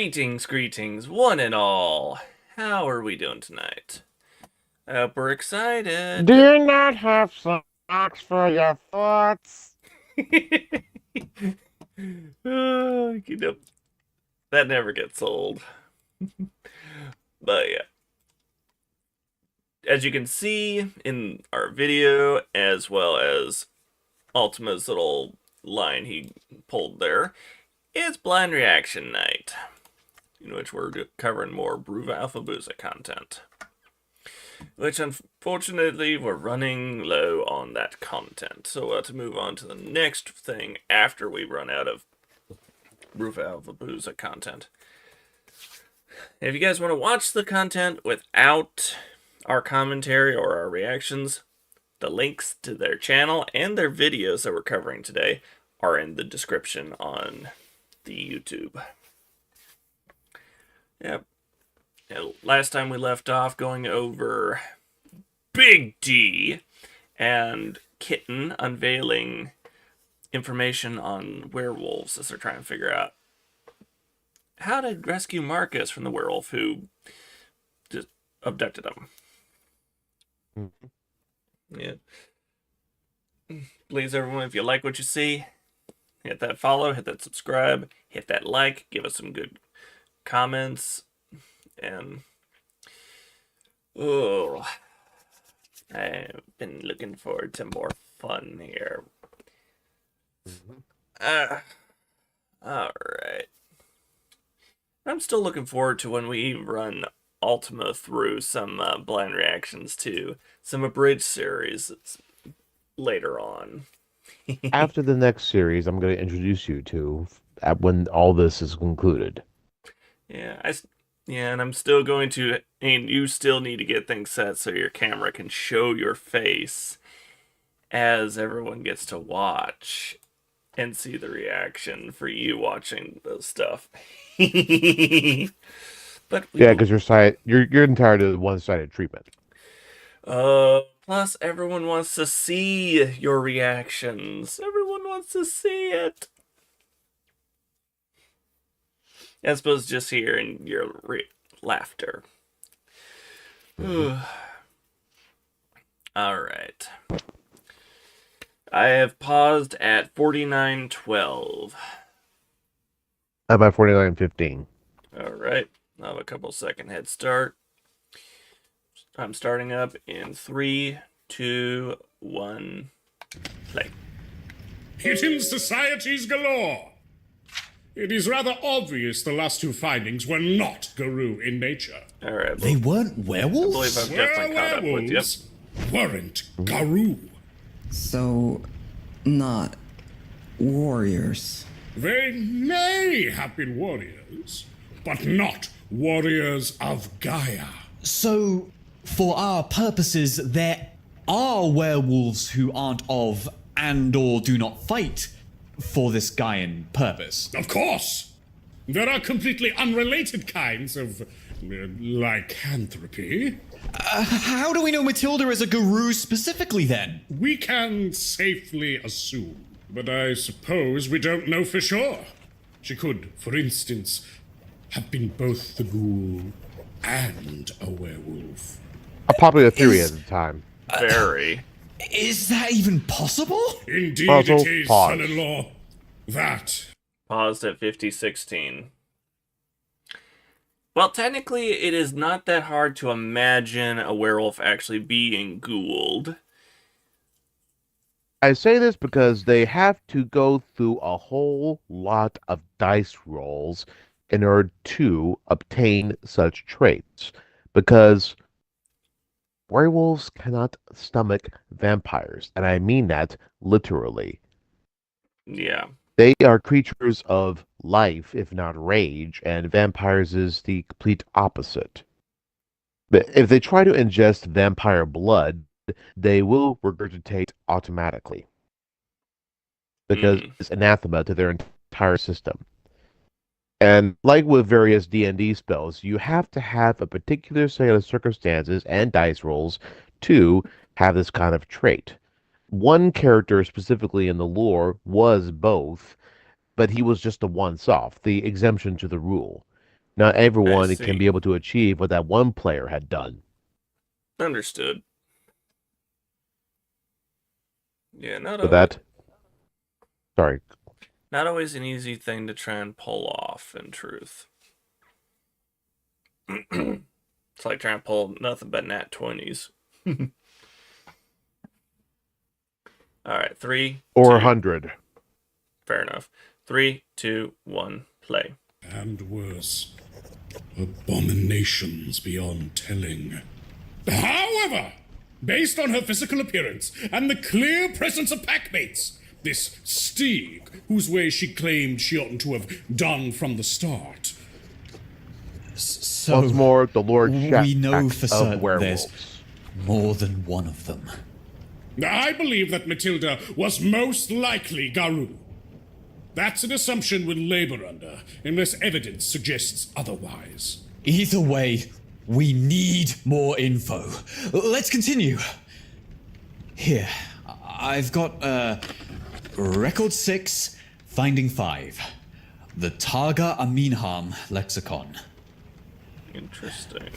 Greetings, one and all. How are we doing tonight? I hope we're Do excited. you not have socks for your thoughts? You know, that never gets old. But yeah, as you can see in our video, as well as Ultima's little line he pulled there, it's Blind Reaction Night, in which we're covering more Bruva Alpha Booza content. Which unfortunately we're running low on that content. So we'll have to move on to the next thing after we run out of Roof Alpha Booza content. If you guys want to watch the content without our commentary or our reactions, the links to their channel and their videos that we're covering today are in the description on the YouTube. Yep. Last time we left off going over Big D and Kitten unveiling information on werewolves as they're trying to figure out how to rescue Marcus from the werewolf who just abducted him. Yeah. Please, everyone, if you like what you see, hit that follow, hit that subscribe, hit that like, give us some good comments, and I've been looking forward to more fun here. Alright. I'm still looking forward to when we run Ultima through some blind reactions to some abridged series later on. After the next series, I'm going to introduce you to when all this is concluded. Yeah, and I'm still going to, and you still need to get things set so your camera can show your face as everyone gets to watch and see the reaction for you watching those stuff. But Yeah, because you're entitled to the one-sided treatment. plus everyone wants to see your reactions. Everyone wants to see it. As opposed to just hearing your laughter. Alright. I have paused at 49:12. How about 49:15? Alright. I'll have a couple second head start. I'm starting up in 3, 2, 1, play. Hidden societies galore! It is rather obvious the last two findings were not Garou in nature. Alright. They weren't werewolves? I believe I've definitely caught up with you. Werewolves weren't Garou. So, not warriors. They may have been warriors, but not warriors of Gaia. So, for our purposes, there are werewolves who aren't of and or do not fight for this Gaian purpose. Of course! There are completely unrelated kinds of lycanthropy. How do we know Matilda is a Garou specifically then? We can safely assume, but I suppose we don't know for sure. She could, for instance, have been both the ghoul and a werewolf. A popular theory at the time. Very. Is that even possible? Indeed Puzzle, it is, pause. son-in-law. That. Paused at 50:16. Well, technically, it is not that hard to imagine a werewolf actually being ghouled. I say this because they have to go through a whole lot of dice rolls in order to obtain such traits. Because werewolves cannot stomach vampires, and I mean that literally. Yeah. They are creatures of life, if not rage, and vampires is the complete opposite. But if they try to ingest vampire blood, they will regurgitate automatically because it's anathema to their entire system. And like with various D&D spells, you have to have a particular set of circumstances and dice rolls to have this kind of trait. One character specifically in the lore was both, but he was just a once-off, the exemption to the rule. Not everyone see. can be able to achieve what that one player had done. Understood. Yeah, So that, sorry, not always an easy thing to try and pull off, in truth. It's like trying to pull nothing but nat 20s. Alright, 3, or 2, 100. fair enough. 3, 2, 1, play. And worse, abominations beyond telling. However, based on her physical appearance and the clear presence of packmates, this Stieg, whose way she claimed she oughtn't to have done from the start. So Once more, the Lord we know Shack for of certain werewolves. there's more than one of them. I believe that Matilda was most likely Garou. That's an assumption we'll labor under, unless evidence suggests otherwise. Either way, we need more info. Let's continue. Here, I've got Record 6, Finding 5. The Targa Aminham Lexicon. Interesting.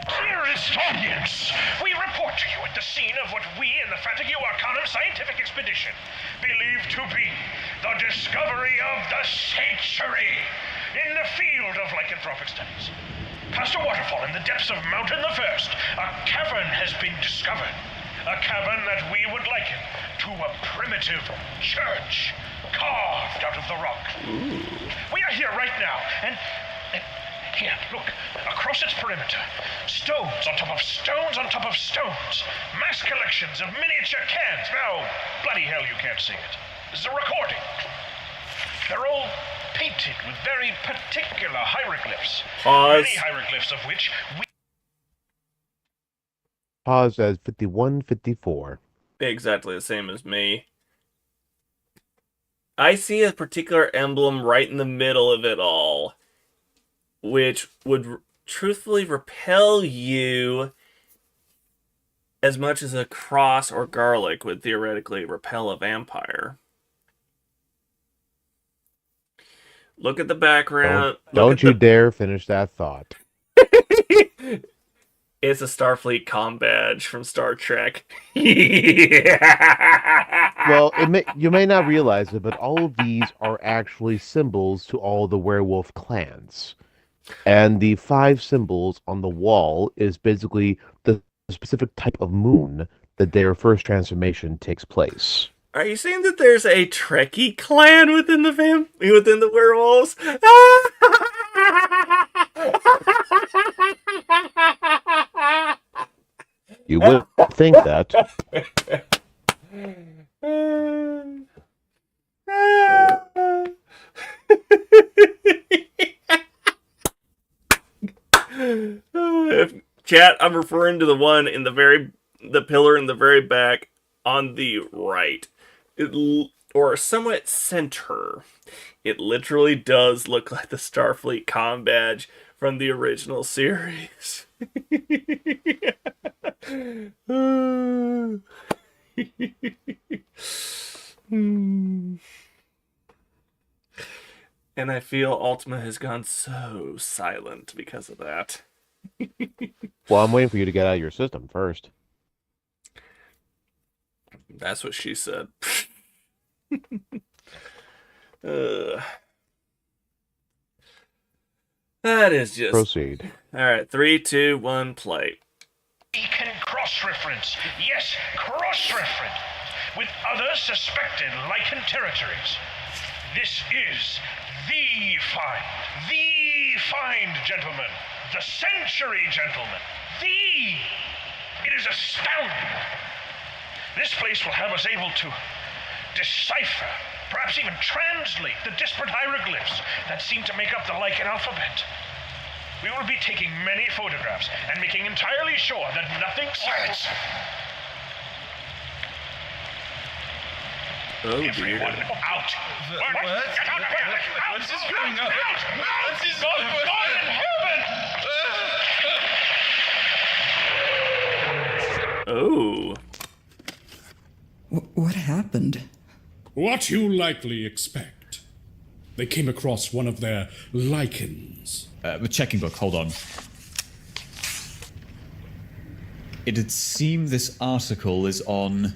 Dearest audience, we report to you at the scene of what we in the Fatigue Arcanum Scientific Expedition believe to be the discovery of the century in the field of lycanthropic studies. Past a waterfall in the depths of Mountain the First, a cavern has been discovered. A cavern that we would liken to a primitive church carved out of the rock. We are here right now, and here, look, across its perimeter, stones on top of stones on top of stones, mass collections of miniature cans. Now, bloody hell, you can't see it. This is a recording. They're all painted with very particular hieroglyphs. Pause. Many hieroglyphs of which we... Pause as 5154. Exactly the same as me. I see a particular emblem right in the middle of it all, which would truthfully repel you as much as a cross or garlic would theoretically repel a vampire. Look at the background. Don't you dare finish that thought. It's a Starfleet comm badge from Star Trek. Well, you may not realize it, but all of these are actually symbols to all the werewolf clans. And the 5 symbols on the wall is basically the specific type of moon that their first transformation takes place. Are you saying that there's a Trekkie clan within the werewolves? You would think that. Chat, I'm referring to the one in the pillar in the very back on the right. Or somewhat center. It literally does look like the Starfleet comm badge from the original series. And I feel Ultima has gone so silent because of that. Well, I'm waiting for you to get out of your system first. That's what she said. That is just... Proceed. Alright, 3, 2, 1, play. We can cross-reference, yes, cross-reference, with other suspected Lycan territories. This is the find, gentlemen. The century, gentlemen. It is astounding. This place will have us able to decipher, perhaps even translate the disparate hieroglyphs that seem to make up the Lycan alphabet. We will be taking many photographs and making entirely sure that nothing... Silence! Oh, Everyone dear. out! What? What's this going on? What's this God in heaven! Oh. What happened? What you likely expect. They came across one of their lichens. The checking book, hold on. It'd seem this article is on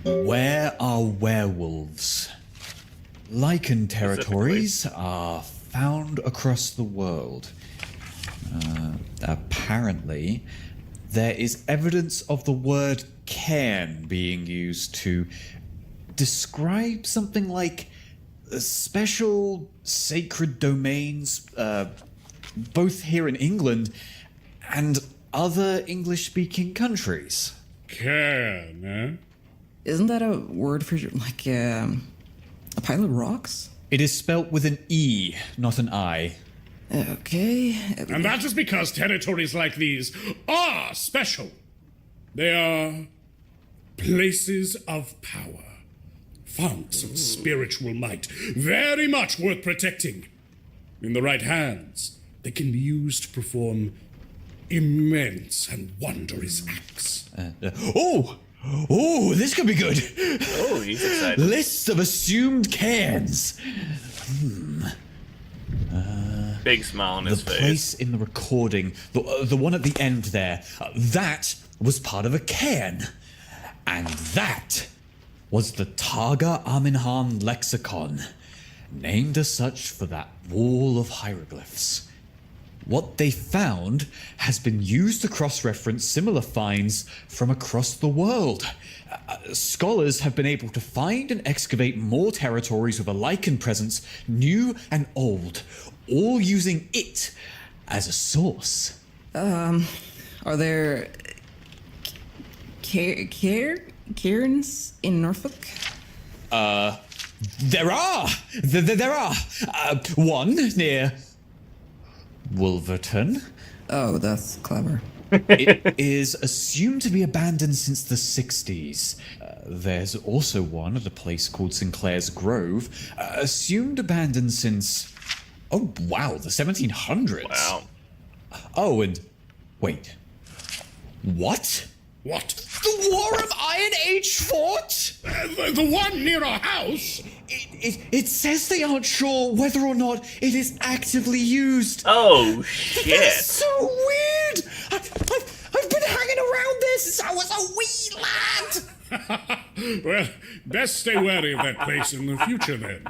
Where Are Werewolves? Lichen territories are found across the world. Apparently, there is evidence of the word cairn being used to describe something like special sacred domains, both here in England and other English-speaking countries. Cairn, eh? Isn't that a word for like a pile of rocks? It is spelt with an E, not an I. Okay. And that is because territories like these are special. They are places of power, founts of spiritual might, very much worth protecting. In the right hands, they can be used to perform immense and wondrous acts. Oh, this could be good. Oh, he's excited. Lists of assumed cairns. Big smile on his The face. place in the recording, the one at the end there, that was part of a cairn. And that was the Targa Aminhan lexicon, named as such for that wall of hieroglyphs. What they found has been used to cross-reference similar finds from across the world. Scholars have been able to find and excavate more territories with a lichen presence, new and old, all using it as a source. Are there cairns in Norfolk? There are! There are! One near Wolverton. Oh, that's clever. It is assumed to be abandoned since the 60s. There's also one at a place called Sinclair's Grove, assumed abandoned since, oh wow, the 1700s. Wow. Oh, and wait. What? What? The War of Iron Age fort? The one near our house? It says they aren't sure whether or not it is actively used. Oh, That's shit. so weird! I've been hanging around there since I was a wee lad! Well, best stay wary of that place in the future then.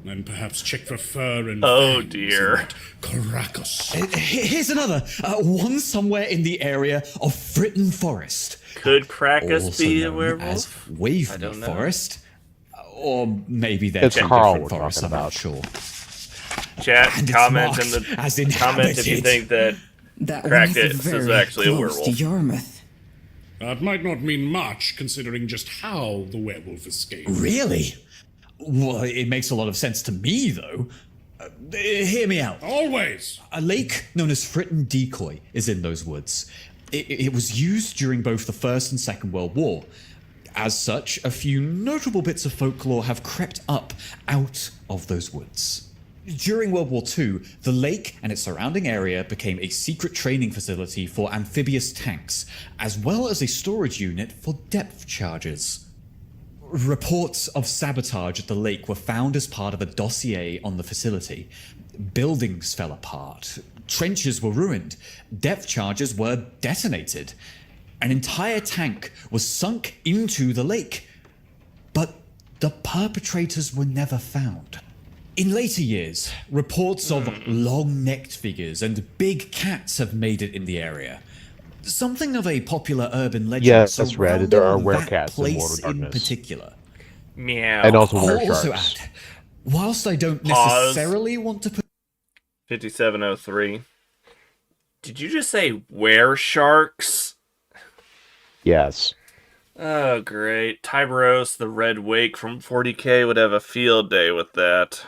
And perhaps check for fur and Oh, fangs dear. in that Caracas. Here's another. One somewhere in the area of Fritton Forest. Could Krakus Also be a known werewolf? as I Waveney don't know. Forest. Or maybe they're It's two Carl different we're forests, I'm talking not about. sure. Chat, And it's comment in marked the as comment if you inhabited. think that That Krakus one is very actually a close to werewolf. Yarmouth. That might not mean much, considering just how the werewolf escaped. Really? Well, it makes a lot of sense to me, though. Hear me out. Always! A lake known as Fritton Decoy is in those woods. It was used during both the First and Second World War. As such, a few notable bits of folklore have crept up out of those woods. During World War II, the lake and its surrounding area became a secret training facility for amphibious tanks, as well as a storage unit for depth charges. Reports of sabotage at the lake were found as part of a dossier on the facility. Buildings fell apart, trenches were ruined, depth charges were detonated. An entire tank was sunk into the lake, but the perpetrators were never found. In later years, reports of long-necked figures and big cats have made it in the area. Something of a popular urban legend Yes, that's Red. surrounding There are that werecats in place World of in Darkness. particular. meow. And also I'll were also sharks. add, whilst I don't Pause. necessarily want to put 5703. Did you just say were sharks? Yes. Oh, great. Tyberos, the Red Wake from 40K would have a field day with that.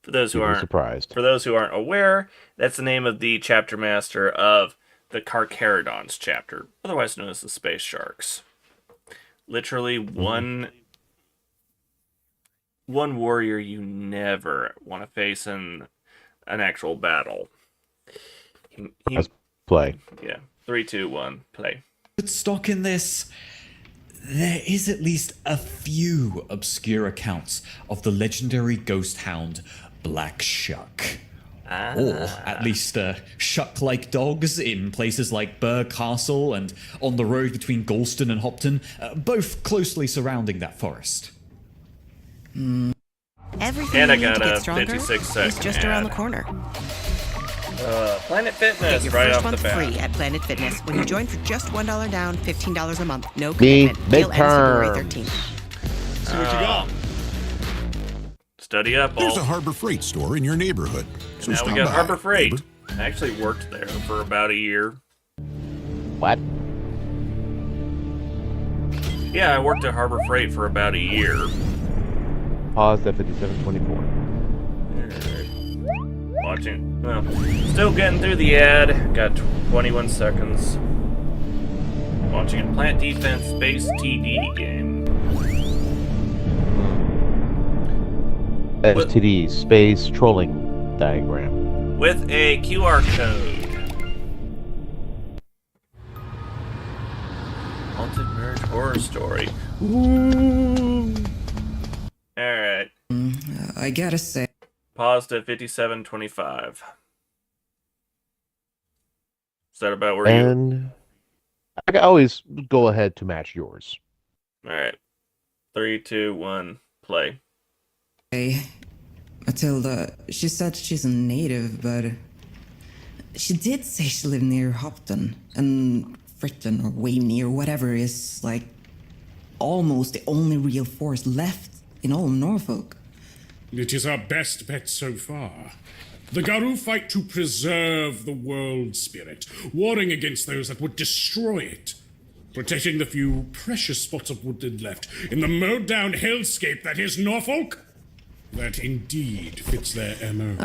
For those who You'd be aren't surprised. For those who aren't aware, that's the name of the chapter master of the Carcharodons chapter, otherwise known as the Space Sharks. Literally one warrior you never want to face in an actual battle. Let's play. Yeah. 3, 2, 1, play. stock in this. there is at least a few obscure accounts of the legendary ghost hound Black Shuck. Or at least shuck-like dogs in places like Burr Castle and on the road between Galston and Hopton, both closely surrounding that forest. Everything And I you need to got get a stronger 56-second is just around the ad. corner. Planet Get Fitness your right first off the month bat. free at Planet Fitness when you join for just $1 down, $15 a month. No Me, commitment. Deal ends February midterm. 13th. So what you got? Study up, There's all. a Harbor Freight store in your neighborhood. So Now we stop got by, Harbor Freight. neighbor. I actually worked there for about a year. What? Yeah, I worked at Harbor Freight for about a year. Pause at 57:24. Watching. Well, still getting through the ad. Got 21 seconds. Watching a Plant Defense Space TD game. STD space trolling diagram. With a QR code. Haunted Marriage Horror Story. Alright. I gotta say, Pause to 57:25. Is that about where you... And I can always go ahead to match yours. Alright. 3, 2, 1, play. Matilda, she said she's a native, but she did say she lived near Hopton, and Fritton or Waveney or whatever is like almost the only real forest left in all of Norfolk. It is our best bet so far. The Garou fight to preserve the world spirit, warring against those that would destroy it, protecting the few precious spots of woodland left in the mowed down hellscape that is Norfolk. That indeed fits their MO.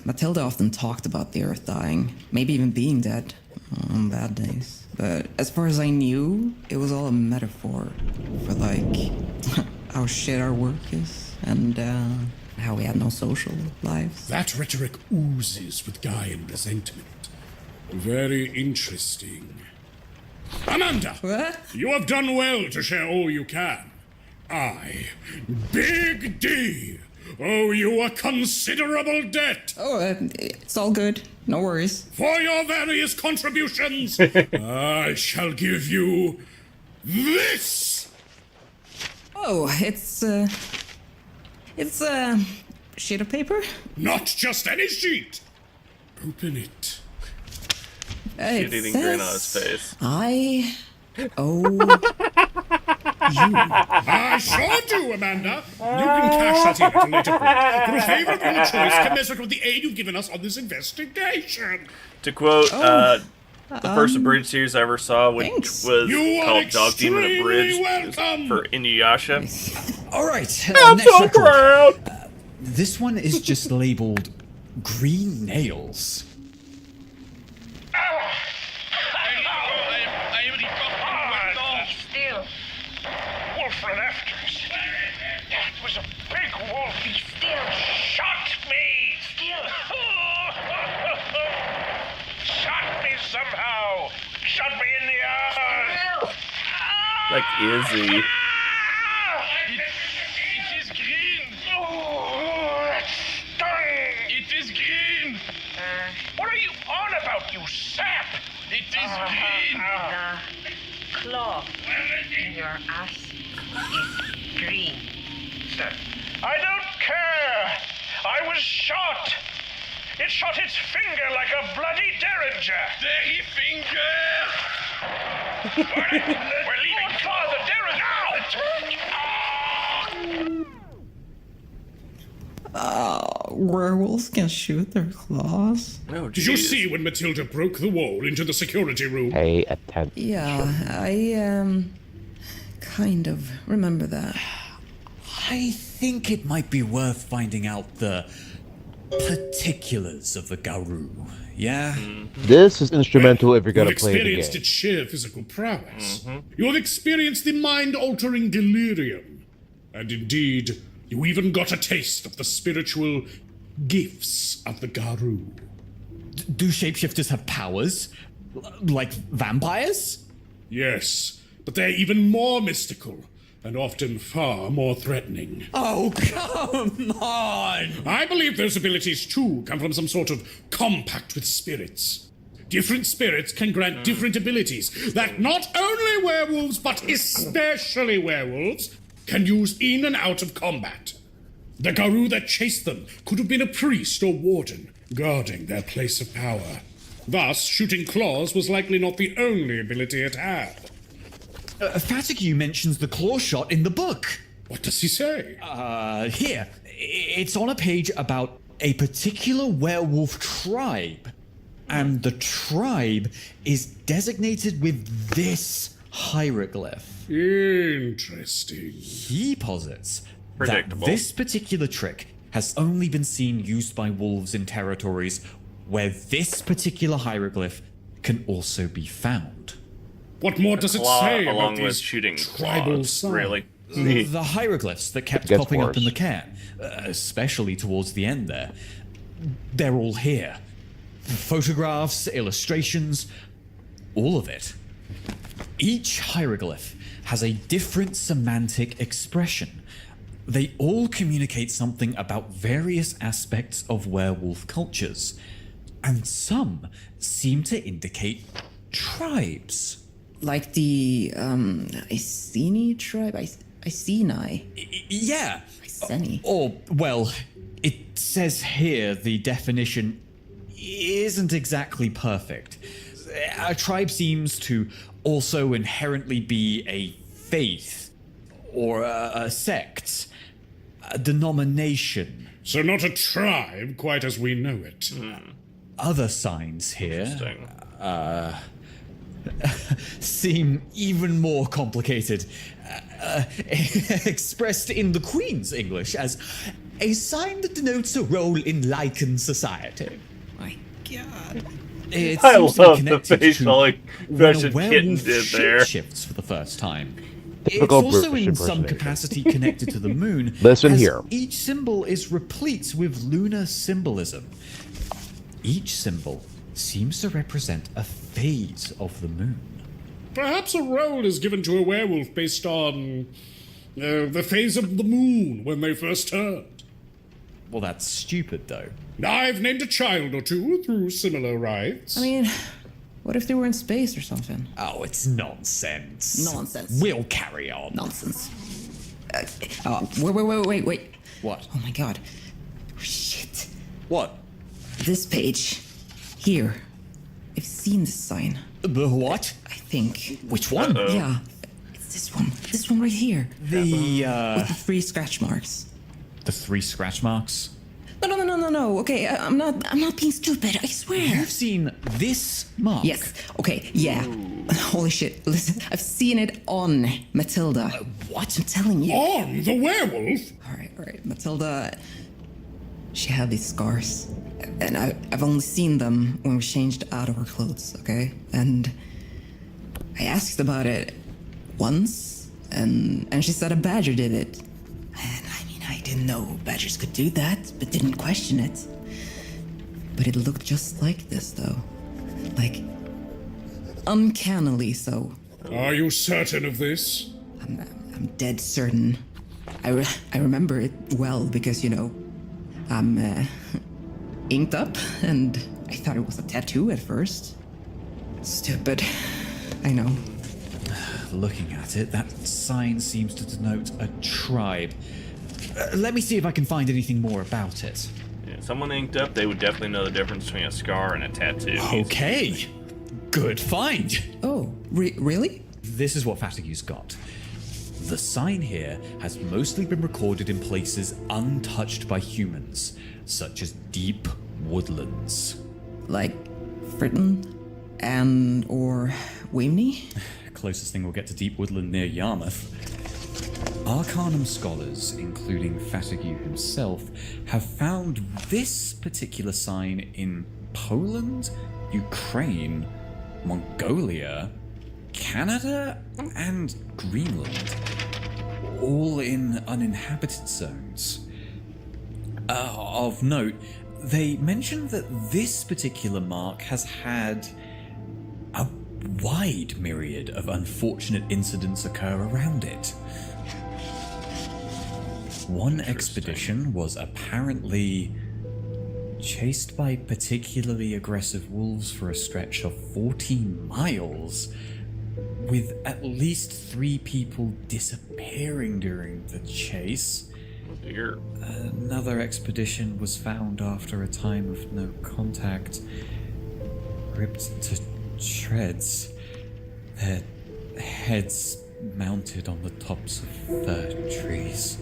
Matilda often talked about the earth dying, maybe even being dead on bad days. But as far as I knew, it was all a metaphor for like how shit our work is and how we had no social lives. That rhetoric oozes with guile and resentment. Very interesting. Amanda! What? You have done well to share all you can. I, Big D, owe you a considerable debt. Oh, it's all good. No worries. For your various contributions, I shall give you this. Oh, it's a sheet of paper. Not just any sheet. Open it. It Shit-eating grin on his says face. I owe I sure do, Amanda. You can cash that in at a later point for a favor of your choice commensurate with the aid you've given us on this investigation. To quote the first abridged series I ever saw, which thanks. was You are called Dog Demon extremely Abridged, welcome. for Inuyasha. All right, I'm next so record. proud! This one is just labeled Green Nails. I already got Still. Wolf ran after us. It was a big wolf. He still shot me. Still. Shot me somehow. Shot me in the eye. Like Izzy. It is green. Oh, that stung. It is green. What are you on about, you sap? It is green. The claw in your ass is green. I don't care. I was shot. It shot its finger like a bloody derringer. Dirty finger. We're leaving Father Derringer. werewolves can shoot their claws. Oh, Did you jeez. see when Matilda broke the wall into the security room? Pay attention. Yeah, I kind of remember that. I think it might be worth finding out the particulars of the Garou. Yeah? This is instrumental if you're You gonna have play the experienced game. its sheer physical prowess. You have experienced the mind-altering delirium. And indeed, you even got a taste of the spiritual gifts of the Garou. Do shapeshifters have powers? Like vampires? Yes, but they're even more mystical and often far more threatening. Oh, come on! I believe those abilities too come from some sort of compact with spirits. Different spirits can grant different abilities that not only werewolves, but especially werewolves, can use in and out of combat. The Garou that chased them could have been a priest or warden, guarding their place of power. Thus, shooting claws was likely not the only ability it had. Fatigue mentions the claw shot in the book. What does he say? Here. It's on a page about a particular werewolf tribe. And the tribe is designated with this hieroglyph. Interesting. He posits Predictable. that this particular trick has only been seen used by wolves in territories where this particular hieroglyph can also be found. What more does it Claw say about along with these shooting tribal claws, signs? really. The hieroglyphs that kept gets popping up in worse. the can, especially towards the end there, they're all here. Photographs, illustrations, all of it. Each hieroglyph has a different semantic expression. They all communicate something about various aspects of werewolf cultures, and some seem to indicate tribes. Like the Iceni tribe? Iceni? Yeah. Iceni. Or, well, it says here the definition isn't exactly perfect. A tribe seems to also inherently be a faith, or a sect, a denomination. So not a tribe quite as we know it. Other signs here Interesting. seem even more complicated, expressed in the Queen's English as a sign that denotes a role in lichen society. My God. It I seems to be love the connected facial to when a expression Kitten werewolf did there. shifts for the first time. Typical It's also British in some impersonation. capacity connected to the moon. Listen as here. Each symbol is replete with lunar symbolism. Each symbol seems to represent a phase of the moon. Perhaps a role is given to a werewolf based on the phase of the moon when they first turned. Well, that's stupid, though. I've named a child or two through similar rites. I mean, what if they were in space or something? Oh, it's nonsense. Nonsense. We'll carry on. Nonsense. Wait. What? Oh my God. Shit. What? This page. Here. I've seen this sign. The what? I think. Which one? Yeah. It's this one. This one right here. The, With the 3 scratch marks. The 3 scratch marks? No. Okay, I'm not being stupid. I swear. You've seen this mark? Yes. Okay. Yeah. Holy shit! Listen, I've seen it on Matilda. What? I'm telling you. On the werewolf? All right. Matilda. She had these scars, and I've only seen them when we changed out of her clothes. Okay, and I asked about it once, and she said a badger did it. And I mean, I didn't know badgers could do that, but didn't question it. But it looked just like this, though. Like, uncannily so. Are you certain of this? I'm dead certain. I remember it well because, you know, I'm inked up, and I thought it was a tattoo at first. Stupid. I know. Looking at it, that sign seems to denote a tribe. Let me see if I can find anything more about it. Yeah, someone inked up, they would definitely know the difference between a scar and a tattoo. Okay. Good find. Oh, really? This is what Fatigue's got. The sign here has mostly been recorded in places untouched by humans, such as deep woodlands. Like Fritton and or Wimney? Closest thing we'll get to deep woodland near Yarmouth. Arcanum scholars, including Fatigue himself, have found this particular sign in Poland, Ukraine, Mongolia, Canada, and Greenland, all in uninhabited zones. Of note, they mentioned that this particular mark has had a wide myriad of unfortunate incidents occur around it. One expedition was apparently chased by particularly aggressive wolves for a stretch of 14 miles, with at least 3 people disappearing during the chase. Dear. Another expedition was found after a time of no contact, ripped to shreds, their heads mounted on the tops of fir trees.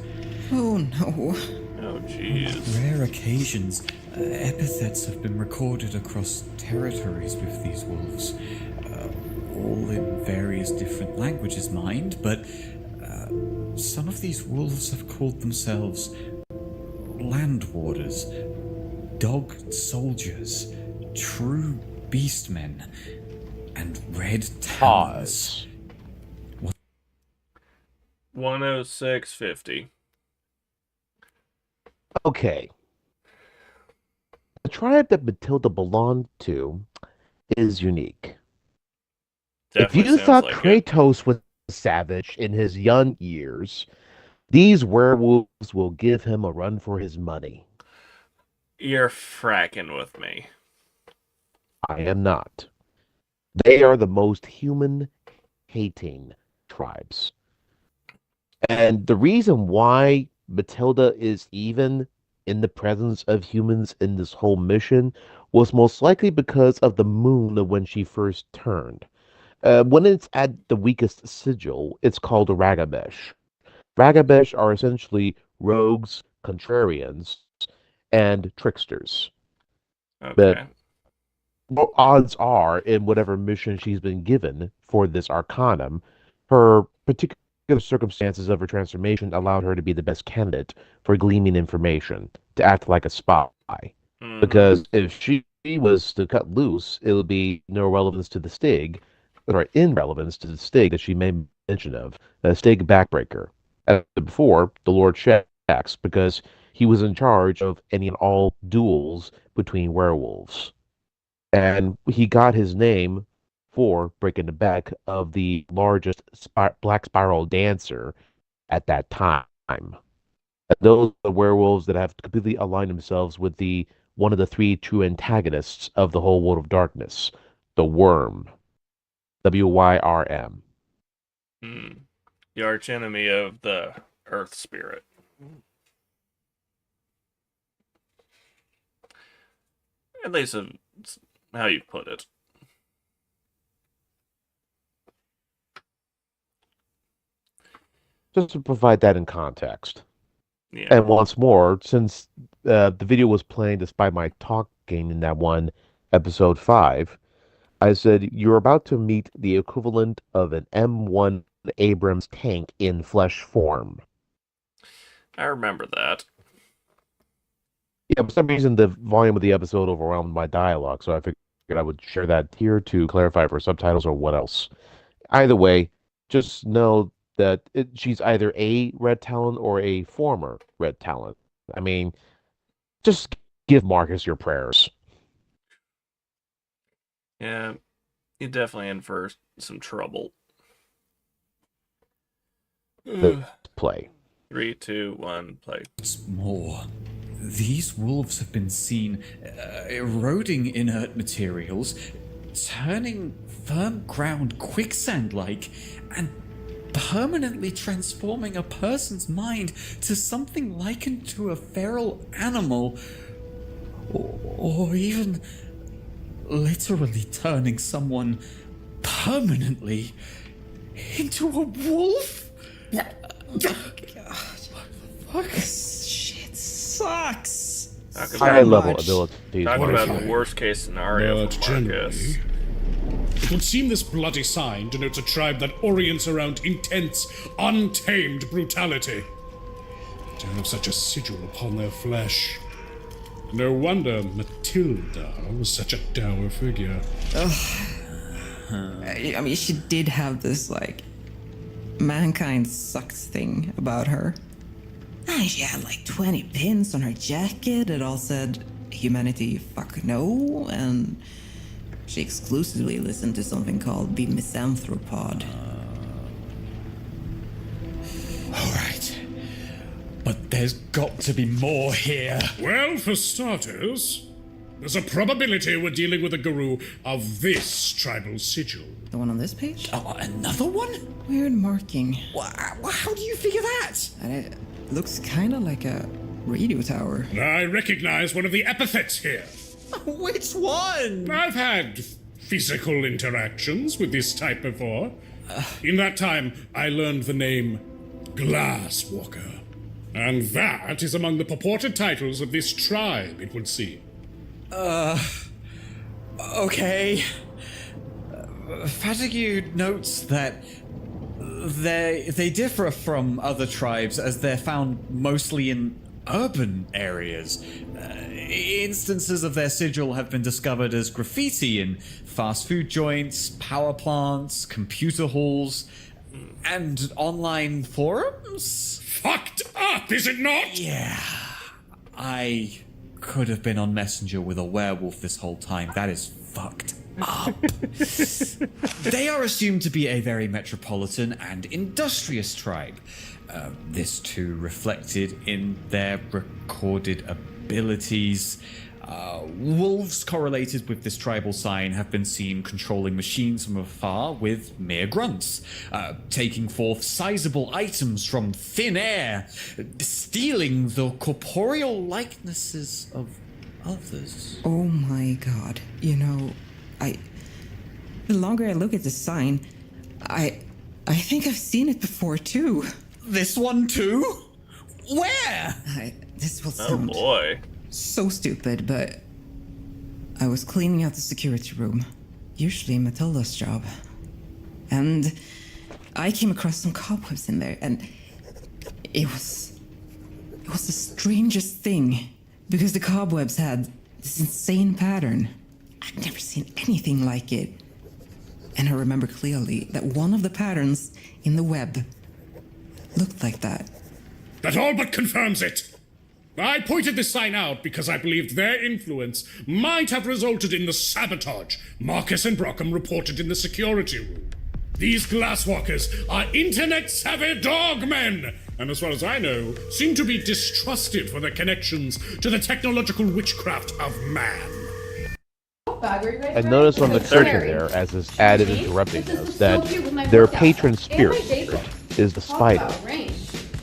Oh no. Oh, jeez. On rare occasions, epithets have been recorded across territories with these wolves, all in various different languages, mind, but some of these wolves have called themselves land warders, dog soldiers, true beastmen, and red towers. 106.50. Okay. The tribe that Matilda belonged to is unique. Definitely if you sounds thought like it. Kratos was savage in his young years, these werewolves will give him a run for his money. You're fracking with me. I am not. They are the most human-hating tribes. And the reason why Matilda is even in the presence of humans in this whole mission was most likely because of the moon when she first turned. When it's at the weakest sigil, it's called a Ragamesh. Ragamesh are essentially rogues, contrarians, and tricksters. But Okay. odds are, in whatever mission she's been given for this arcanum, her particular circumstances of her transformation allowed her to be the best candidate for gleaming information, to act like a spy. Mm-hmm. Because if she was to cut loose, it would be no relevance to the Stig, or in relevance to the Stig that she made mention of, the Stig backbreaker. As before, the Lord Shax, because he was in charge of any and all duels between werewolves. And he got his name for breaking the back of the largest black spiral dancer at that time. And those are the werewolves that have completely aligned themselves with the one of the 3 true antagonists of the whole world of darkness, the Worm. WYRM. The archenemy of the Earth Spirit. At least it's how you put it. Just to provide that in context. Yeah. And once more, since the video was playing despite my talking in that one episode 5, I said, you're about to meet the equivalent of an M1 Abrams tank in flesh form. I remember that. Yeah, for some reason, the volume of the episode overwhelmed my dialogue, so I figured I would share that here to clarify for subtitles or what else. Either way, just know that she's either a Red Talon or a former Red Talon. I mean, just give Marcus your prayers. Yeah, you're definitely in for some trouble. Let's play. 3, 2, 1, play. What's more, these wolves have been seen eroding inert materials, turning firm ground quicksand-like, and permanently transforming a person's mind to something likened to a feral animal, or even literally turning someone permanently into a wolf? Fuck. This shit sucks. High-level abilities. Talk about the worst-case scenario But for Marcus. generally, it would seem this bloody sign denotes a tribe that orients around intense, untamed brutality. To have such a sigil upon their flesh. No wonder Matilda was such a dour figure. I mean, she did have this, like, mankind sucks thing about her. And she had like 20 pins on her jacket. It all said, humanity fuck no. And She exclusively listened to something called the Misanthropod. Alright. But there's got to be more here. Well, for starters, there's a probability we're dealing with a guru of this tribal sigil. The one on this page? Oh, another one? Weird marking. How do you figure that? And it looks kind of like a radio tower. I recognize one of the epithets here. Which one? I've had physical interactions with this type before. In that time, I learned the name Glasswalker. And that is among the purported titles of this tribe, it would seem. Okay. Fatigue notes that they differ from other tribes as they're found mostly in urban areas. Instances of their sigil have been discovered as graffiti in fast food joints, power plants, computer halls, and online forums. Fucked up, is it not? Yeah. I could have been on Messenger with a werewolf this whole time. That is fucked up. They are assumed to be a very metropolitan and industrious tribe. This too reflected in their recorded abilities. Wolves correlated with this tribal sign have been seen controlling machines from afar with mere grunts, taking forth sizable items from thin air, stealing the corporeal likenesses of others. Oh my god. You know, the longer I look at this sign, I think I've seen it before too. This one too? Where? This will Oh sound boy. so stupid, but I was cleaning out the security room, usually Matilda's job, and I came across some cobwebs in there, and it was the strangest thing, because the cobwebs had this insane pattern. I'd never seen anything like it. And I remember clearly that one of the patterns in the web looked like that. That all but confirms it. I pointed this sign out because I believed their influence might have resulted in the sabotage Marcus and Brockham reported in the security room. These glasswalkers are internet-savvy dogmen, and as far as I know, seem to be distrusted for their connections to the technological witchcraft of man. And notice on the curtain there, as this ad is interrupting us, that their patron spirit is the spider.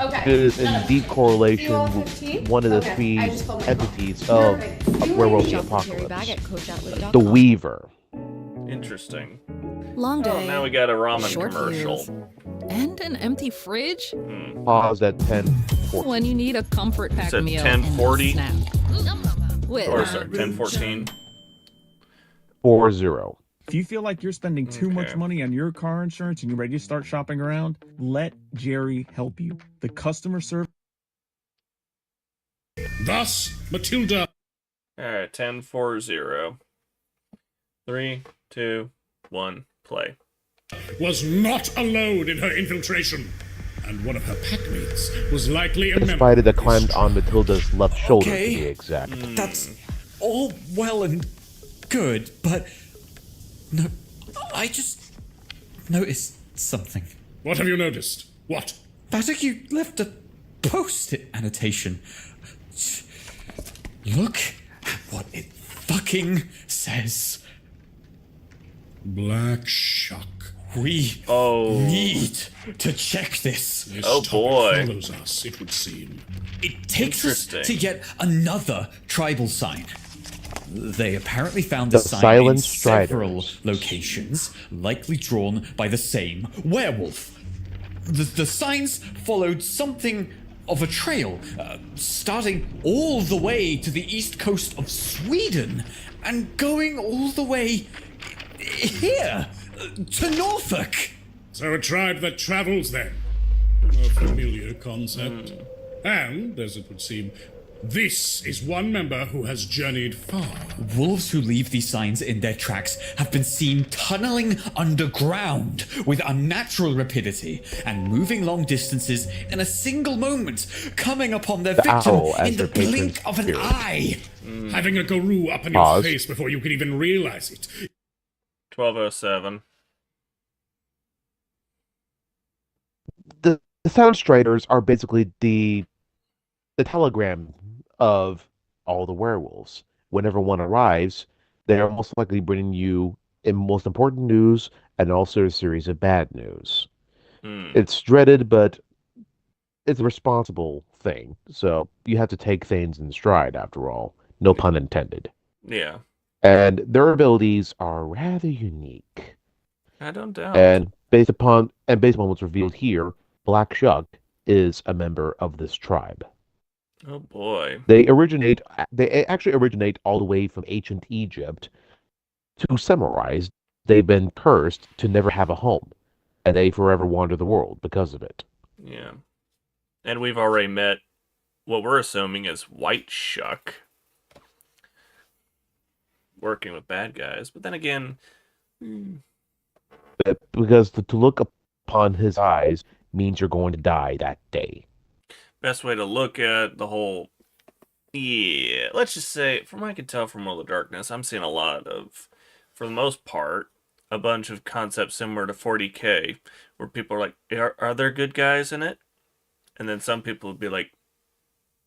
It is in deep correlation with one of the three entities of Werewolf the Apocalypse, the Weaver. Interesting. Long day. Oh, now we got a ramen short commercial. fuse, and an empty fridge? Pause at 10:40. When you need a comfort pack Said meal 10:40? and a snack. With, Or sorry, 10:14. 40. If you feel like you're spending too much money on your car insurance and you're ready to start shopping around, let Jerry help you. The customer service. Thus, Matilda. Alright, 10:40. 3, 2, 1, play. Was not alone in her infiltration, and one of her packmates was likely a The member. spider that climbed on Matilda's left shoulder, Okay. to be exact. That's all well and good, but no, I just noticed something. What have you noticed? What? Fatigue left a post-it annotation. Look at what it fucking says. Black Shuck. We Oh. need to check this. This Oh, topic boy. follows us, it would seem. It takes us Interesting. to yet another tribal sign. They apparently found The this sign in Silent several Striders. locations, likely drawn by the same werewolf. The signs followed something of a trail, starting all the way to the east coast of Sweden and going all the way here to Norfolk. So a tribe that travels then. A familiar concept. And, as it would seem, this is one member who has journeyed far. Wolves who leave these signs in their tracks have been seen tunneling underground with unnatural rapidity and moving long distances in a single moment, coming upon their The victim owl as in the their blink patron of an spirit. eye. Having a guru up in Pause. your face before you can even realize it. 1207. The Sound Striders are basically the telegram of all the werewolves. Whenever one arrives, they are most likely bringing you in most important news and also a series of bad news. It's dreaded, but it's a responsible thing. So you have to take things in stride, after all. No pun intended. Yeah. And their abilities are rather unique. I don't doubt. And based upon what's revealed here, Black Shuck is a member of this tribe. Oh boy. They actually originate all the way from ancient Egypt. To summarize, they've been cursed to never have a home, and they forever wander the world because of it. Yeah. And we've already met what we're assuming is White Shuck working with bad guys. But then again, Because to look upon his eyes means you're going to die that day. best way to look at the whole... Yeah, let's just say, from what I can tell from World of Darkness, I'm seeing a lot of, for the most part, a bunch of concepts similar to 40K, where people are like, are there good guys in it? And then some people would be like,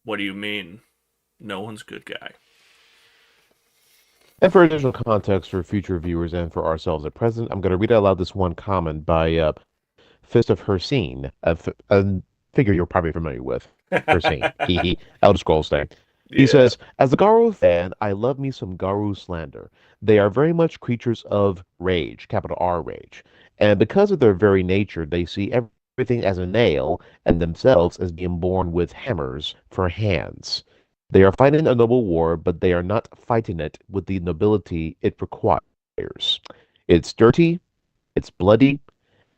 what do you mean? No one's good guy. And for additional context for future viewers and for ourselves at present, I'm going to read out loud this one comment by Fist of Hersine, a figure you're probably familiar with. Hersine. He Elder Scrolls thing. He says, as a Garou fan, I love me some Garou slander. They are very much creatures of rage, capital R rage. And because of their very nature, they see everything as a nail and themselves as being born with hammers for hands. They are fighting a noble war, but they are not fighting it with the nobility it requires. It's dirty, it's bloody,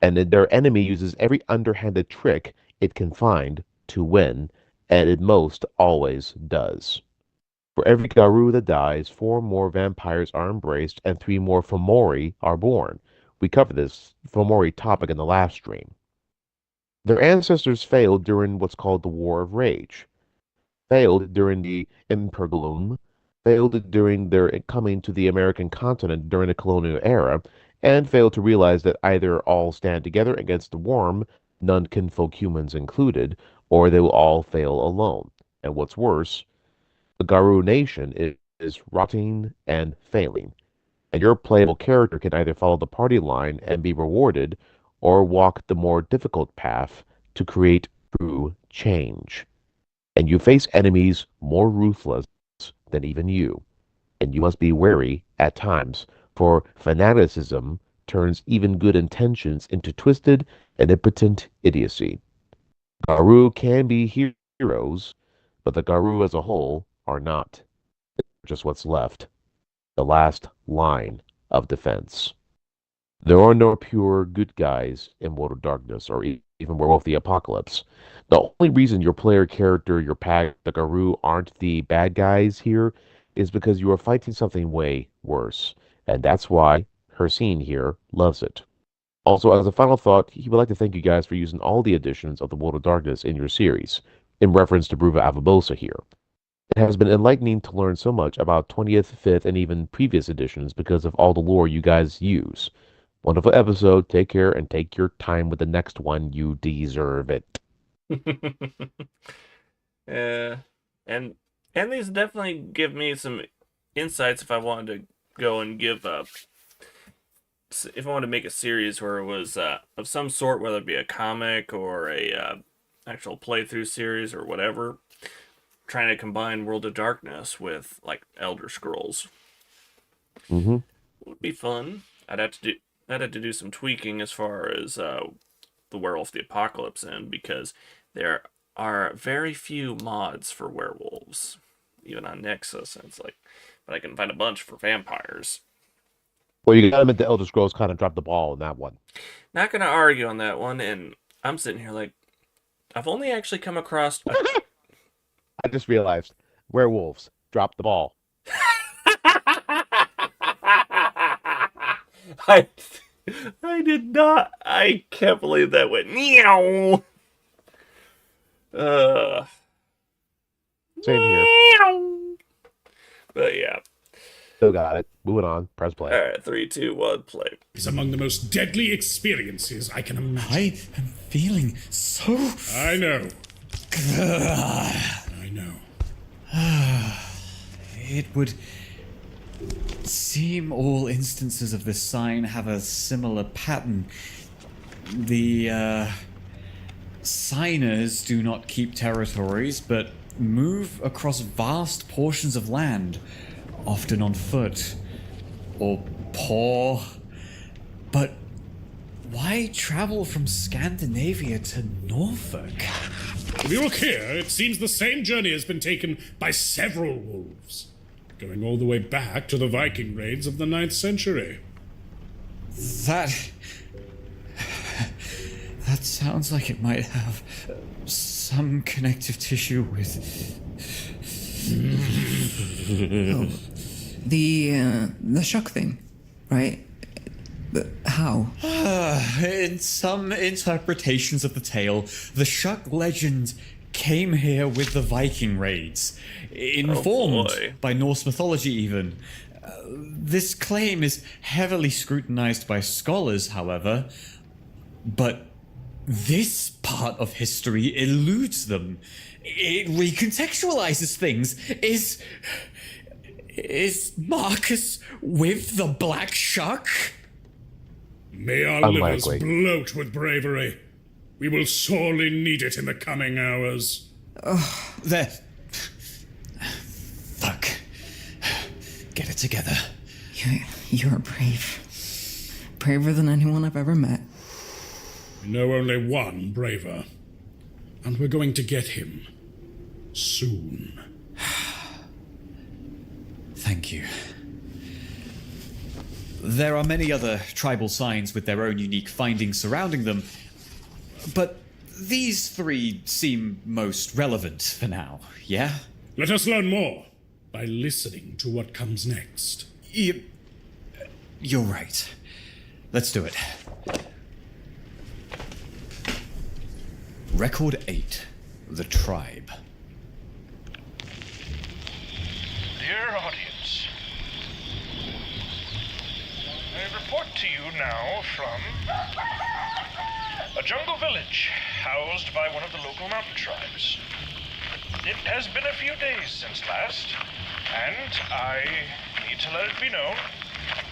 and their enemy uses every underhanded trick it can find to win, and it most always does. For every Garou that dies, 4 more vampires are embraced, and 3 more Fomori are born. We covered this Fomori topic in the last stream. Their ancestors failed during what's called the War of Rage, failed during the Impergulum, failed during their coming to the American continent during the colonial era, and failed to realize that either all stand together against the worm, none kinfolk humans included, or they will all fail alone. And what's worse, the Garou nation is rotting and failing, and your playable character can either follow the party line and be rewarded, or walk the more difficult path to create true change. And you face enemies more ruthless than even you, and you must be wary at times, for fanaticism turns even good intentions into twisted and impotent idiocy. Garou can be heroes, but the Garou as a whole are not. Just what's left. The last line of defense. There are no pure good guys in World of Darkness or even Werewolf the Apocalypse. The only reason your player character, your pack, the Garou aren't the bad guys here is because you are fighting something way worse. And that's why Hersine here loves it. Also, as a final thought, he would like to thank you guys for using all the editions of the World of Darkness in your series, in reference to Bruva Avabosa here. It has been enlightening to learn so much about 20th, 5th, and even previous editions because of all the lore you guys use. Wonderful episode. Take care and take your time with the next one. You deserve it. And these definitely give me some insights if I wanted to go and give up. If I wanted to make a series where it was of some sort, whether it be a comic or a actual playthrough series or whatever, trying to combine World of Darkness with like Elder Scrolls, would be fun. I'd have to do some tweaking as far as the Werewolf the Apocalypse end, because there are very few mods for werewolves, even on Nexus. And it's like, but I can find a bunch for vampires. Well, you got to admit the Elder Scrolls kind of dropped the ball on that one. Not gonna argue on that one, and I'm sitting here like, I've only actually come across. I just realized werewolves dropped the ball. I did not. I can't believe that went meow. Same here. But yeah. Still got it. Moving on. Press play. Alright, 3, 2, 1, play. Is among the most deadly experiences I can imagine. I am feeling so. I know. I know. It would seem all instances of this sign have a similar pattern. The signers do not keep territories, but move across vast portions of land, often on foot or paw. But why travel from Scandinavia to Norfolk? If you look here, it seems the same journey has been taken by several wolves, going all the way back to the Viking raids of the 9th century. That sounds like it might have some connective tissue with. The shuck thing, right? But how? In some interpretations of the tale, the Shuck legend came here with the Viking raids, informed by Norse mythology even. This claim is heavily scrutinized by scholars, however, but this part of history eludes them. It recontextualizes things. Is Marcus with the Black Shuck? May our livers bloat with bravery. We will sorely need it in the coming hours. There. Fuck. Get it together. You're brave. Braver than anyone I've ever met. We know only one braver. And we're going to get him. Soon. Thank you. There are many other tribal signs with their own unique findings surrounding them, but these three seem most relevant for now, yeah? Let us learn more by listening to what comes next. You're right. Let's do it. Record 8. The Tribe. Dear audience, I report to you now from a jungle village housed by one of the local mountain tribes. It has been a few days since last, and I need to let it be known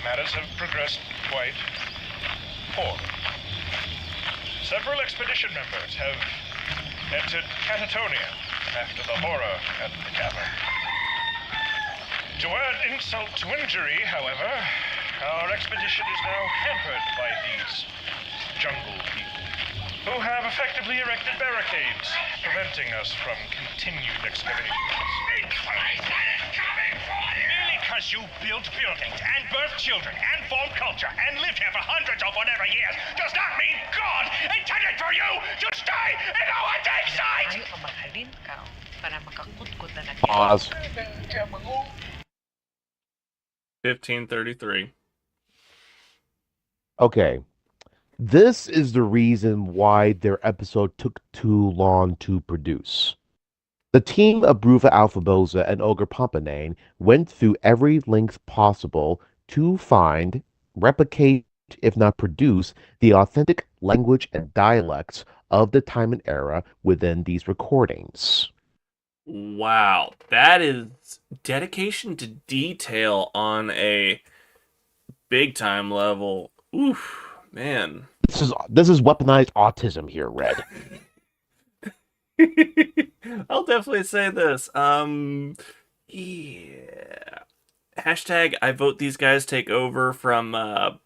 matters have progressed quite poorly. Several expedition members have entered Catatonia after the horror at the cavern. To add insult to injury, however, our expedition is now hampered by these jungle people, who have effectively erected barricades, preventing us from continued excavations. Merely because you built buildings and birthed children and formed culture and lived here for hundreds of whatever years does not mean God intended for you to stay in our dig site! Pause. 1533. Okay. This is the reason why their episode took too long to produce. The team of Bruva Alphaboza and Ogre Pompanane went through every length possible to find, replicate, if not produce, the authentic language and dialects of the time and era within these recordings. Wow, that is dedication to detail on a big time level. Oof, man. This is weaponized autism here, Red. I'll definitely say this. Yeah. Hashtag I vote these guys take over from I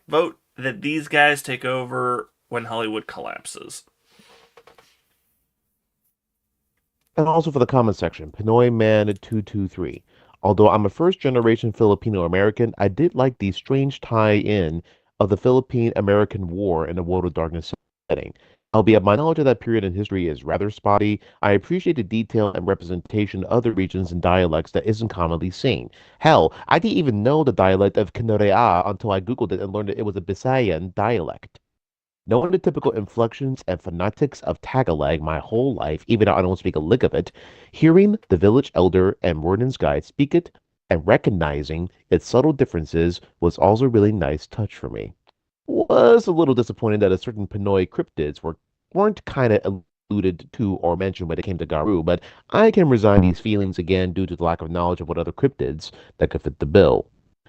vote that these guys take over when Hollywood collapses. And also for the comment section, Pinoy Man 223. Although I'm a first-generation Filipino-American, I did like the strange tie-in of the Philippine-American War in a World of Darkness setting. Albeit my knowledge of that period in history is rather spotty, I appreciate the detail and representation of other regions and dialects that isn't commonly seen. Hell, I didn't even know the dialect of Kinorea until I googled it and learned that it was a Bisayan dialect. Knowing the typical inflections and phonetics of Tagalog my whole life, even though I don't speak a lick of it, hearing the village elder and warden's guide speak it and recognizing its subtle differences was also a really nice touch for me. Was a little disappointed that a certain Pinoy cryptids weren't kind of alluded to or mentioned when it came to Garu, but I can resign these feelings again due to the lack of knowledge of what other cryptids that could fit the bill.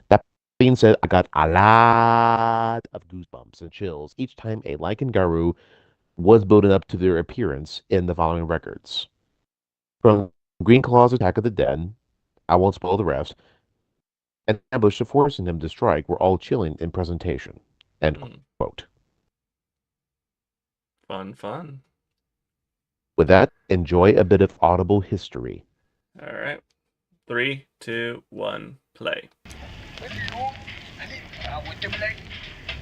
That being said, I got a lot of goosebumps and chills each time a lichen Garu was building up to their appearance in the following records. From Green Claw's Attack of the Dead, I won't spoil the rest, and Ambush to forcing him to strike were all chilling in presentation. End quote. Fun. With that, enjoy a bit of audible history. All right. 3, 2, 1, play.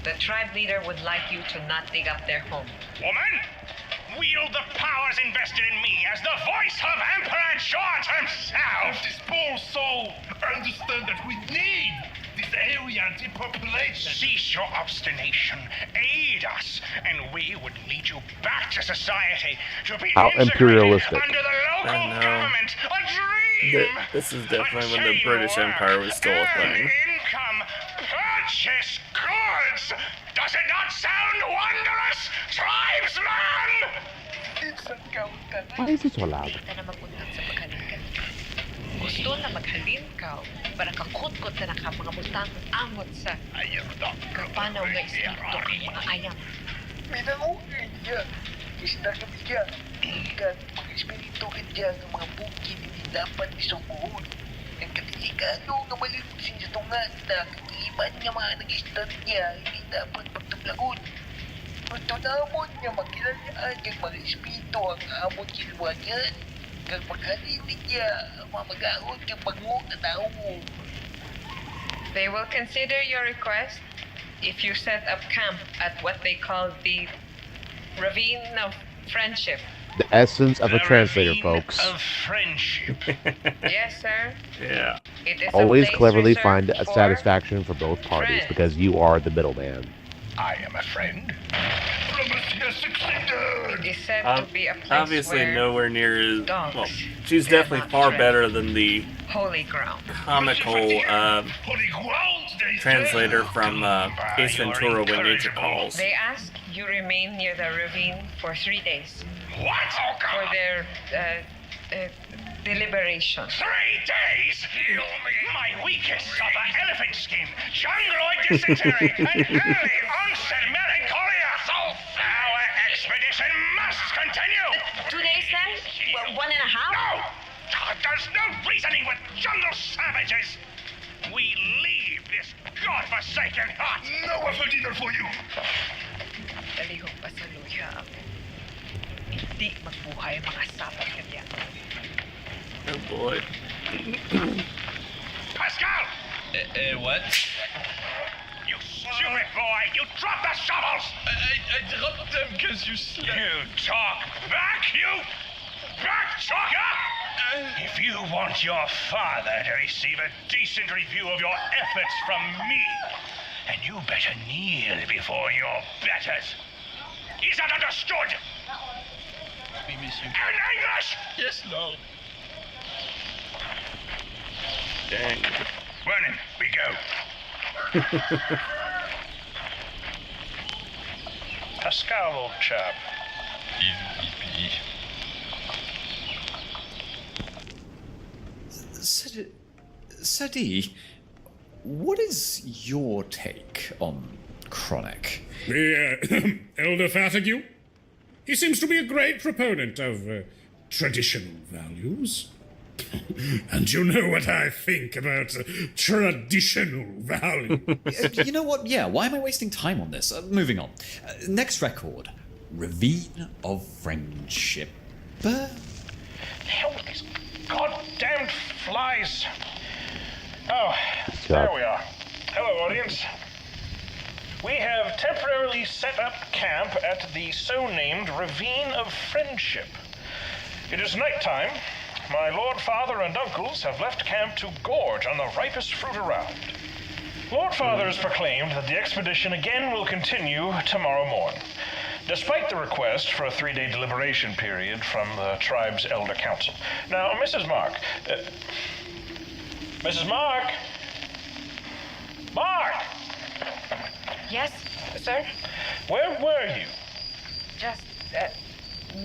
The tribe leader would like you to not dig up their home. Woman, wield the powers invested in me as the voice of Emperor George himself. This poor soul, understand that we need this area depopulation. Cease your obstination, aid us, and we would lead you back to society to be How integrated imperialistic. under the local government. A dream. This is definitely when the British Empire was still a thing. Income, purchase goods. Does it not sound wondrous, tribesman? Why is it so loud? Gusto na maghalin ka para kakut-kut na ka mga butang amot sa kapanaw nga espiritu kang mga ayam. Minangungin niya. Isda kami niya. Ikan mga espiritu ka niya ng mga bukid hindi dapat isumuhod. Ang katisikano nga malimsin sa tungan na kakiiban niya mga nag-istan niya hindi dapat pagtublagon. Gusto namon niya makilalaan kang mga espiritu ang amon kiluan yan. Kang maghalin niya ang mga mag-aon kang bangung na tao mo. They will consider your request if you set up camp at what they call the Ravine of Friendship. The essence of a translator, Ravine folks. Of friendship. Yes, sir. Yeah. It is Always a place cleverly reserved find a for satisfaction for both parties friends. because you are the middleman. I am a friend. Is said to be a place Obviously, where nowhere near as dogs well. She's dare definitely not far tread better than the holy ground. comical translator from Ace Ventura: When Nature Calls. They ask you remain near the ravine for 3 days What? for their deliberation. 3 days? My weakest suffer elephant skin, jungroid dysentery, and early onset melancholia. Our expedition must continue. 2 days then? Well, 1.5? No! There's no reasoning with jungle savages. We leave this godforsaken hut. No effort either for you. Dalihong pasaluya ang hindi magbuhay ang mga sapat na yan. Oh boy. Pascal! What? You stupid boy! You dropped the shovels! I dropped them because you slept. You talk back, you back talker! If you want your father to receive a decent review of your efforts from me, then you better kneel before your betters. Is that understood? We miss you. In English! Yes, Lord. Dang. Vernon, we go. Pascal, old chap. Sadi, what is your take on Chronic? The Elder Fatigue? He seems to be a great proponent of traditional values. And you know what I think about traditional values. You know what? Yeah, why am I wasting time on this? Moving on. Next record. Ravine of Friendship. Hell with these goddamn flies. Oh, there we are. Hello, audience. We have temporarily set up camp at the so-named Ravine of Friendship. It is nighttime. My lord, father, and uncles have left camp to gorge on the ripest fruit around. Lord Father has proclaimed that the expedition again will continue tomorrow morn, despite the request for a 3-day deliberation period from the tribe's elder council. Now, Mrs. Mark... Mrs. Mark? Mark! Yes, sir? Where were you? Just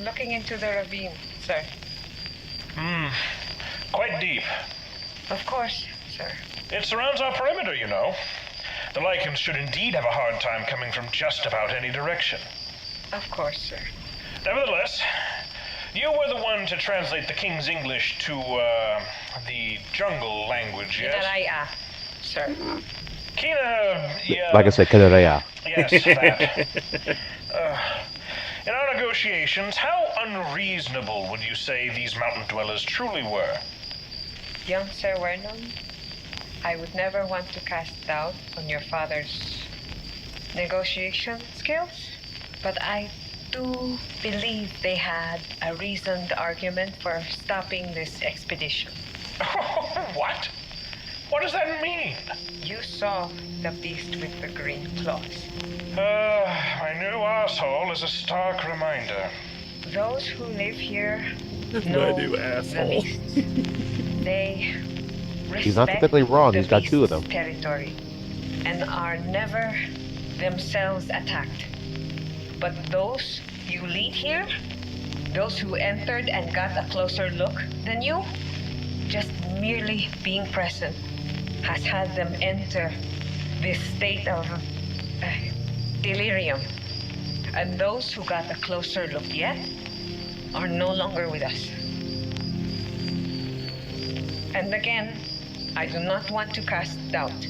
looking into the ravine, sir. Quite deep. Of course, sir. It surrounds our perimeter, you know. The Lycans should indeed have a hard time coming from just about any direction. Of course, sir. Nevertheless, you were the one to translate the King's English to, the jungle language, yes? Inaraya, sir. Kina, yeah. Like I said, Kanareya. Yes, that. In our negotiations, how unreasonable would you say these mountain dwellers truly were? Young Sir Vernon, I would never want to cast doubt on your father's negotiation skills, but I do believe they had a reasoned argument for stopping this expedition. What? What does that mean? You saw the beast with the green claws. My new asshole is a stark reminder. Those who live here My know new the asshole. beasts. They He's not respect typically wrong. the He's got two of them. beast's territory and are never themselves attacked. But those you lead here, those who entered and got a closer look than you, just merely being present has had them enter this state of delirium. And those who got a closer look yet are no longer with us. And again, I do not want to cast doubt,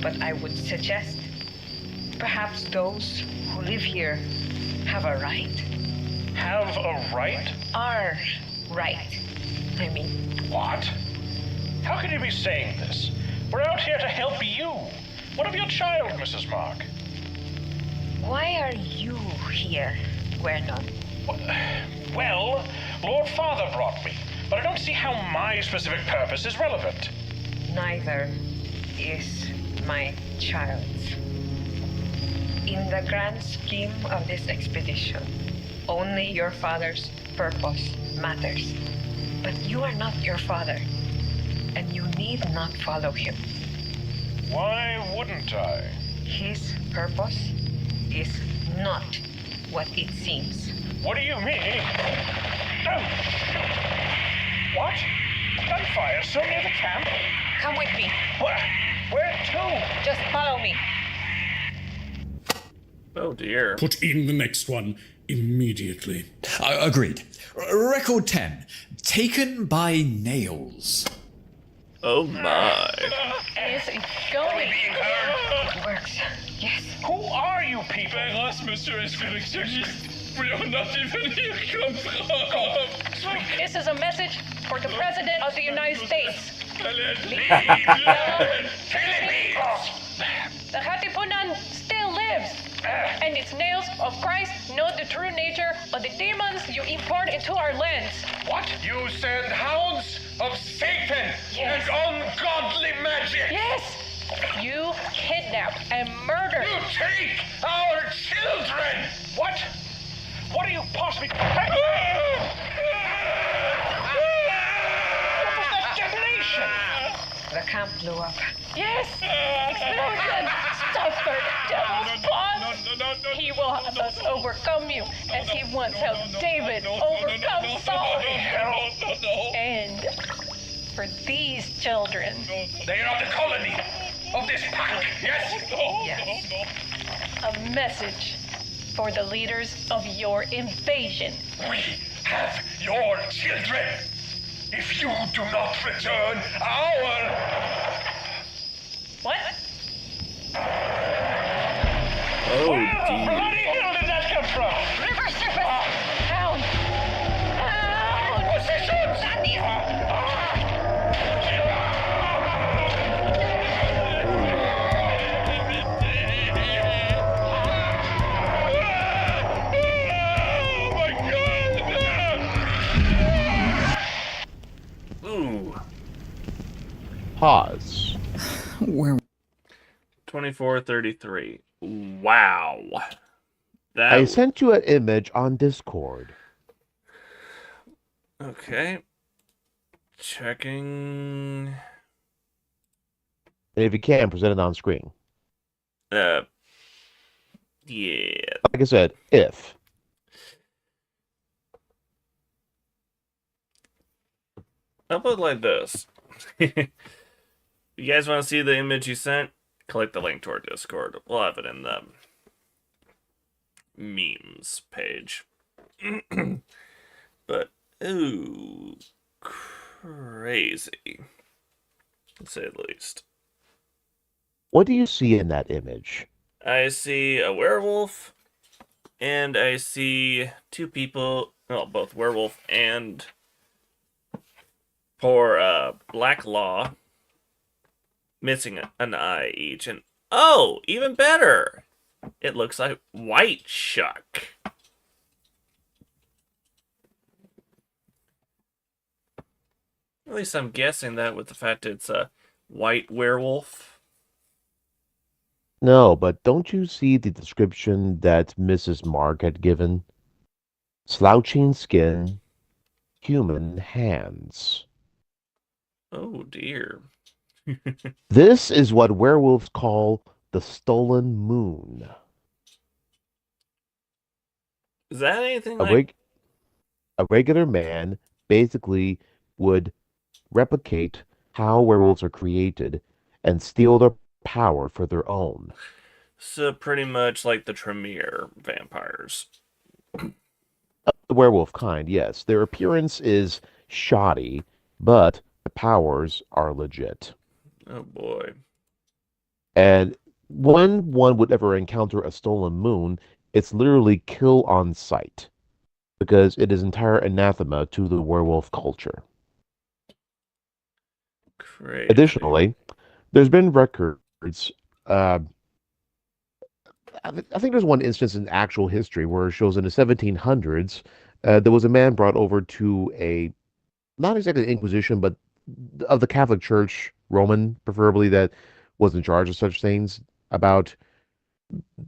but I would suggest perhaps those who live here have a right. Have a right? Our right. I mean, What? How can you be saying this? We're out here to help you. What of your child, Mrs. Mark? why are you here, Vernon? Well, Lord Father brought me, but I don't see how my specific purpose is relevant. Neither is my child's. In the grand scheme of this expedition, only your father's purpose matters. But you are not your father, and you need not follow him. Why wouldn't I? His purpose is not what it seems. What do you mean? Oh. What? Gunfire so near the camp? Come with me. Where to? Just follow me. Oh dear. Put in the next one immediately. Agreed. Record 10. Taken by nails. Oh my. Is it going? It works. Yes. Who are you people? We are not even here come from. This is a message for the President of the United States. The Katipunan still lives, and its nails of Christ know the true nature of the demons you import into our lands. What? You send hounds of Satan Yes. and ungodly magic. Yes! You kidnap and murder. You take our children. What? What are you possibly... What was that detonation? The camp blew up. Yes! Explosion! Suffer, devil's boss! He will have us overcome you, as he once helped David overcome Saul. And for these children... They are the colony of this pack, yes? Yes. A message for the leaders of your invasion. We have your children. If you do not return our... What? Oh Where dear. bloody hell did that come from? River surface! Hound! Hound! Positions! Ooh. Pause. Where 2433. Wow. I sent you an image on Discord. Okay. Checking. And if you can, present it on screen. Yeah. Like I said, if. I'll put it like this. You guys want to see the image you sent? Click the link to our Discord. We'll have it in the memes page. But, ooh, crazy. To say the least. What do you see in that image? I see a werewolf, and I see two people, well, both werewolf and poor Black Law, missing an eye each. And, oh, even better! It looks like White Shuck. At least I'm guessing that with the fact it's a white werewolf. No, but don't you see the description that Mrs. Mark had given? Slouching skin, human hands. Oh dear. This is what werewolves call the stolen moon. Is that anything A, like... a regular man basically would replicate how werewolves are created and steal their power for their own. So pretty much like the Tremere vampires. The werewolf kind, yes. Their appearance is shoddy, but the powers are legit. Oh boy. And when one would ever encounter a stolen moon, it's literally kill on sight, because it is entire anathema to the werewolf culture. Crazy. Additionally, there's been records. I think there's one instance in actual history where it shows in the 1700s, there was a man brought over to a, not exactly an Inquisition, but of the Catholic Church, Roman preferably, that was in charge of such things, about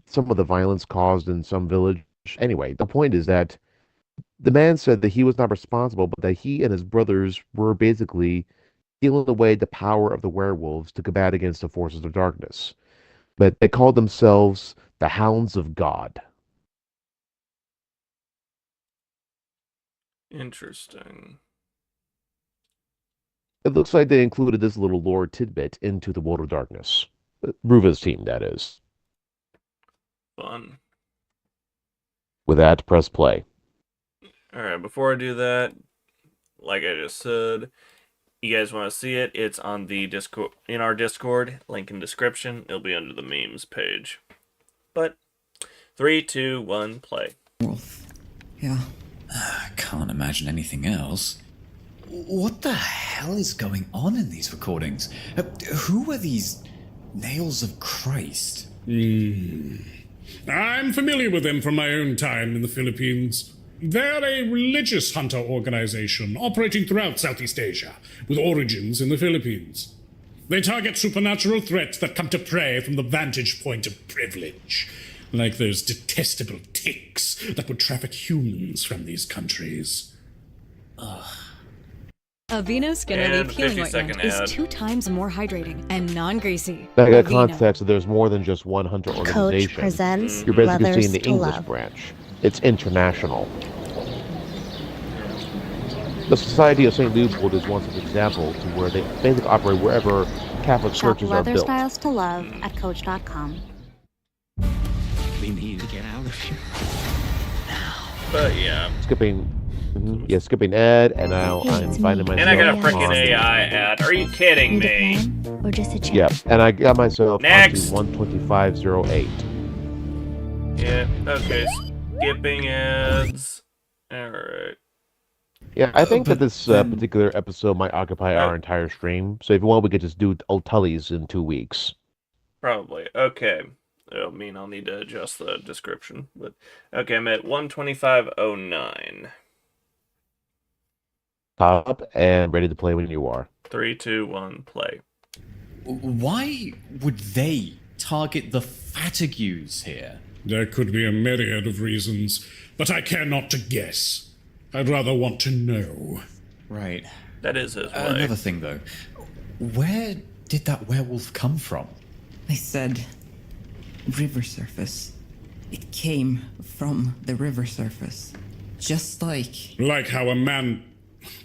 some of the violence caused in some village. Anyway, the point is that the man said that he was not responsible, but that he and his brothers were basically stealing away the power of the werewolves to combat against the forces of darkness. But they called themselves the Hounds of God. Interesting. It looks like they included this little lore tidbit into the World of Darkness. Ruva's team, that is. Fun. With that, press play. Alright, before I do that, like I just said, you guys want to see it, it's on the Discord, in our Discord, link in description. It'll be under the memes page. But 3, 2, 1, play. Yeah. I can't imagine anything else. What the hell is going on in these recordings? Who are these nails of Christ? I'm familiar with them from my own time in the Philippines. They're a religious hunter organization operating throughout Southeast Asia, with origins in the Philippines. They target supernatural threats that come to prey from the vantage point of privilege, like those detestable ticks that would traffic humans from these countries. Aveeno Skin And Relief Healing 50-second Ointment ad. is 2 times more hydrating and non-greasy. Back at Aveeno. context, there's more than just one hunter organization. presents You're basically Brothers seeing the to English Love. branch. It's international. The Society of St. Leopold is one such example to where they basically operate wherever Catholic Shop churches are leather built. styles to love at Coach.com. We need to get out of here. But yeah. Skipping ad, and now I'm finding myself. And I got a freaking on- AI ad. Are you kidding me? Or just a chat? Yeah, and I got myself Next. onto 125.08. Yeah, okay. Skipping ads. Alright. Yeah, I think that this particular episode might occupy our entire stream. So if you want, we could just do old Tully's in 2 weeks. Probably. Okay. It'll mean I'll need to adjust the description. But okay, I'm at 125.09. Top and ready to play when you are. 3, 2, 1, play. Why would they target the Fatigues here? There could be a myriad of reasons, but I care not to guess. I'd rather want to know. Right. That is his way. Another thing, though. Where did that werewolf come from? They said river surface. It came from the river surface. Just like... Like how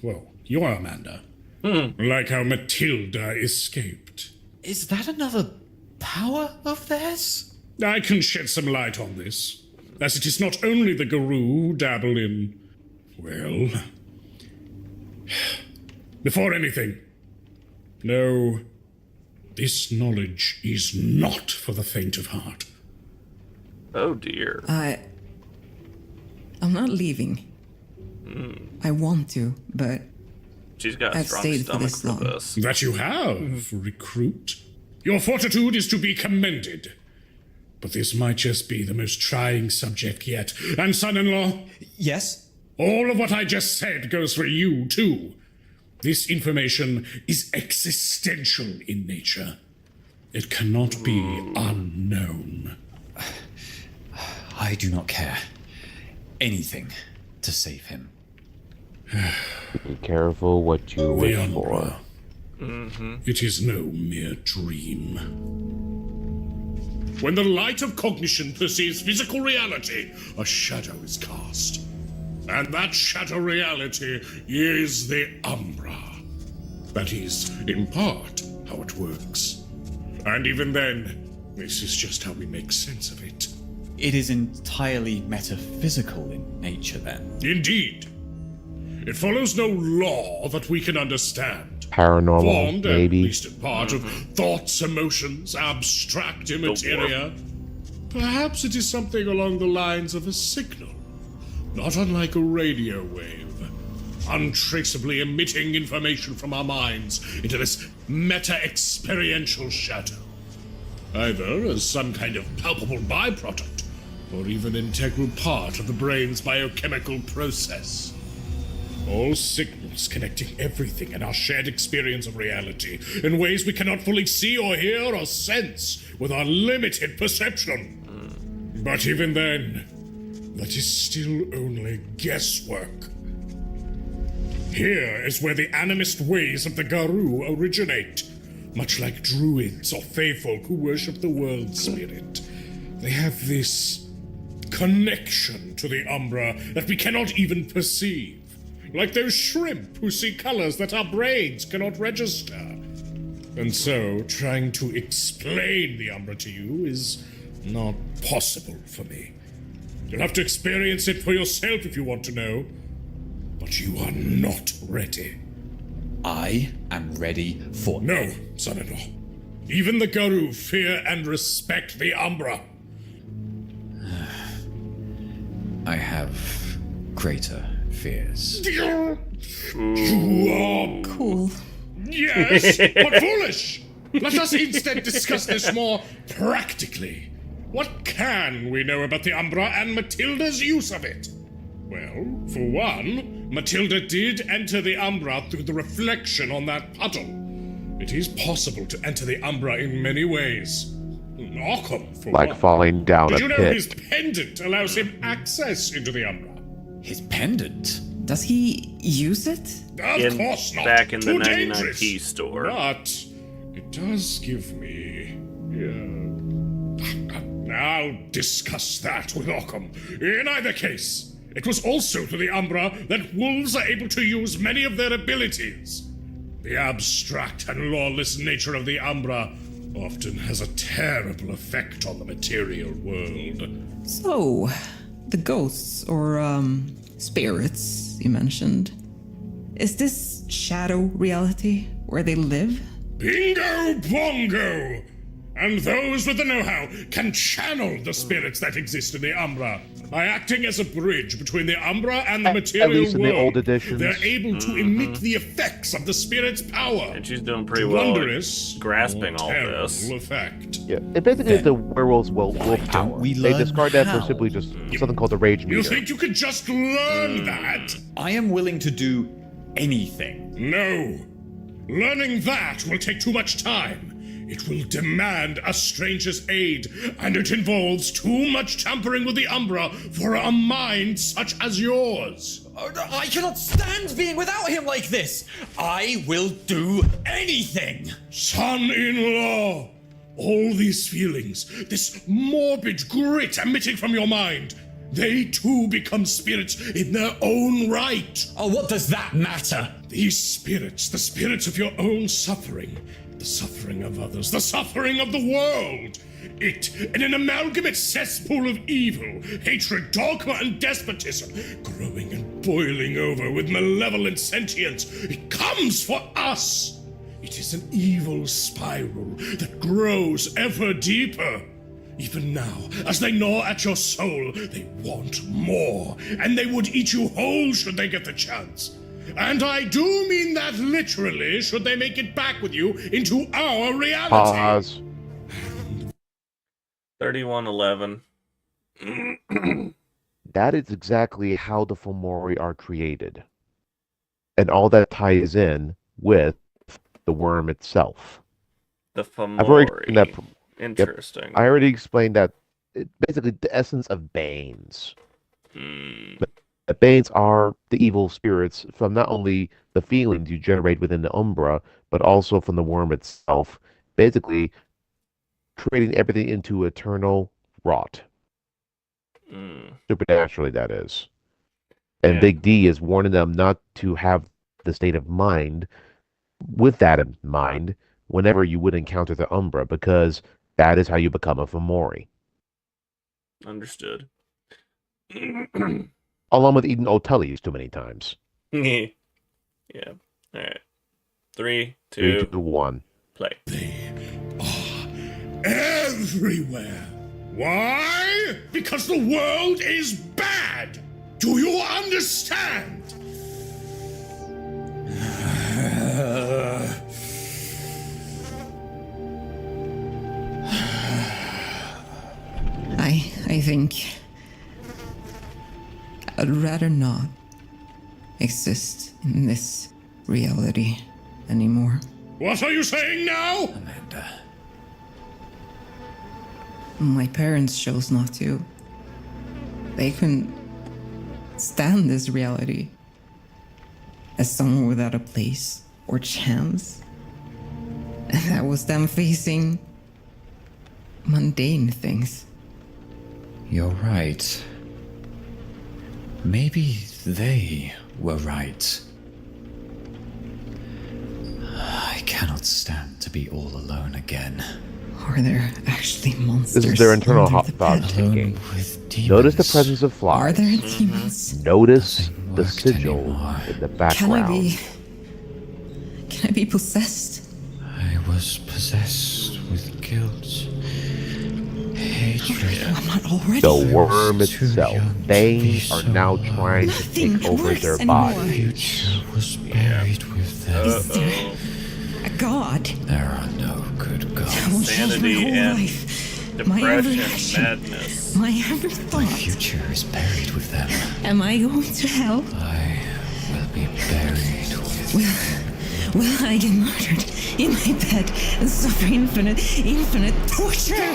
well, you're Amanda. Like how Matilda escaped. Is that another power of theirs? I can shed some light on this, as it is not only the Guru who dabble in... well... Before anything, no, this knowledge is not for the faint of heart. Oh dear. I'm not leaving. I want to, but She's got a I've strong stayed for stomach this for long. this. That you have, recruit. Your fortitude is to be commended. But this might just be the most trying subject yet. And son-in-law? Yes? All of what I just said goes for you, too. This information is existential in nature. It cannot be unknown. I do not care. Anything to save him. Be careful what you wish for. It is no mere dream. When the light of cognition perceives physical reality, a shadow is cast. And that shadow reality is the Umbra. That is, in part, how it works. And even then, this is just how we make sense of it. It is entirely metaphysical in nature, then. Indeed. It follows no law that we can understand. Paranormal, Formed, maybe. at least in part, of thoughts, emotions, abstract immateria. Perhaps it is something along the lines of a signal. Not unlike a radio wave, untraceably emitting information from our minds into this meta-experiential shadow. Either as some kind of palpable byproduct, or even integral part of the brain's biochemical process. All signals connecting everything in our shared experience of reality in ways we cannot fully see or hear or sense with our limited perception. But even then, that is still only guesswork. Here is where the animist ways of the Guru originate. Much like druids or faefolk who worship the world spirit. They have this connection to the Umbra that we cannot even perceive. Like those shrimp who see colors that our brains cannot register. And so, trying to explain the Umbra to you is not possible for me. You'll have to experience it for yourself if you want to know. But you are not ready. I am ready for... No, son-in-law. Even the Guru fear and respect the Umbra. I have greater fears. You are... Cool. Yes, but foolish! Let us instead discuss this more practically. What can we know about the Umbra and Matilda's use of it? Well, for one, Matilda did enter the Umbra through the reflection on that puddle. It is possible to enter the Umbra in many ways. Occam, for Like one. falling down Did a you know pit. his pendant allows him access into the Umbra? His pendant? Does he use it? Of course not. Back in the Too 99p dangerous. store. But it does give me... I'll discuss that with Occam. In either case, it was also to the Umbra that wolves are able to use many of their abilities. The abstract and lawless nature of the Umbra often has a terrible effect on the material world. So, the ghosts, or, spirits you mentioned. Is this shadow reality where they live? Bingo bongo! And those with the know-how can channel the spirits that exist in the Umbra by acting as a bridge between the Umbra and the material least in world. the old editions. They're able to emit the effects of the spirit's power. And she's doing pretty well at Wondrous, grasping all terrible this. effect. Yeah, it basically is the werewolf's willpower. we They learn discard that how? for simply just something called the rage meter. You think you could just learn that? I am willing to do anything. No. Learning that will take too much time. It will demand a stranger's aid, and it involves too much tampering with the Umbra for a mind such as yours. I cannot stand being without him like this! I will do anything! Son-in-law! All these feelings, this morbid grit emitting from your mind, they too become spirits in their own right. Oh, what does that matter? These spirits, the spirits of your own suffering, the suffering of others, the suffering of the world. It, in an amalgamate cesspool of evil, hatred, dogma, and despotism, growing and boiling over with malevolent sentience, it comes for us. It is an evil spiral that grows ever deeper. Even now, as they gnaw at your soul, they want more, and they would eat you whole should they get the chance. And I do mean that literally, should they make it back with you into our reality. Pause. 3111. That is exactly how the Fomori are created. And all that ties in with the worm itself. The Fomori. I've already explained that. Interesting. Yep, I already explained that. Basically, the essence of Banes. The Banes are the evil spirits from not only the feelings you generate within the Umbra, but also from the worm itself. Basically, creating everything into eternal rot. Supernaturally, that is. And Big D is warning them not to have the state of mind with that in mind whenever you would encounter the Umbra, because that is how you become a Fomori. Understood. Along with eating Otellies too many times. Yeah. Alright. 3, 3, 2, 2, 1. Play. Everywhere. Why? Because the world is bad. Do you understand? I think I'd rather not exist in this reality anymore. What are you saying now? Amanda. My parents chose not to. They couldn't stand this reality. As someone without a place or chance. And that was them facing mundane things. You're right. Maybe they were right. I cannot stand to be all alone again. Are there actually monsters? This is their internal under the thoughts bed? thinking. Notice the presence of flies. Are there demons? Notice the sigil in the Can background. I be possessed? I was possessed with guilt, hatred. I'm not already. The worm itself. They are now trying to take over their body. Future was buried with them. Is there a god? There are no good gods. That will change my Insanity whole and life. My every depression, action. madness. My every thought. My future is buried with them. Am I going to hell? I will be buried with them. Will I get murdered in my bed and suffer infinite torture?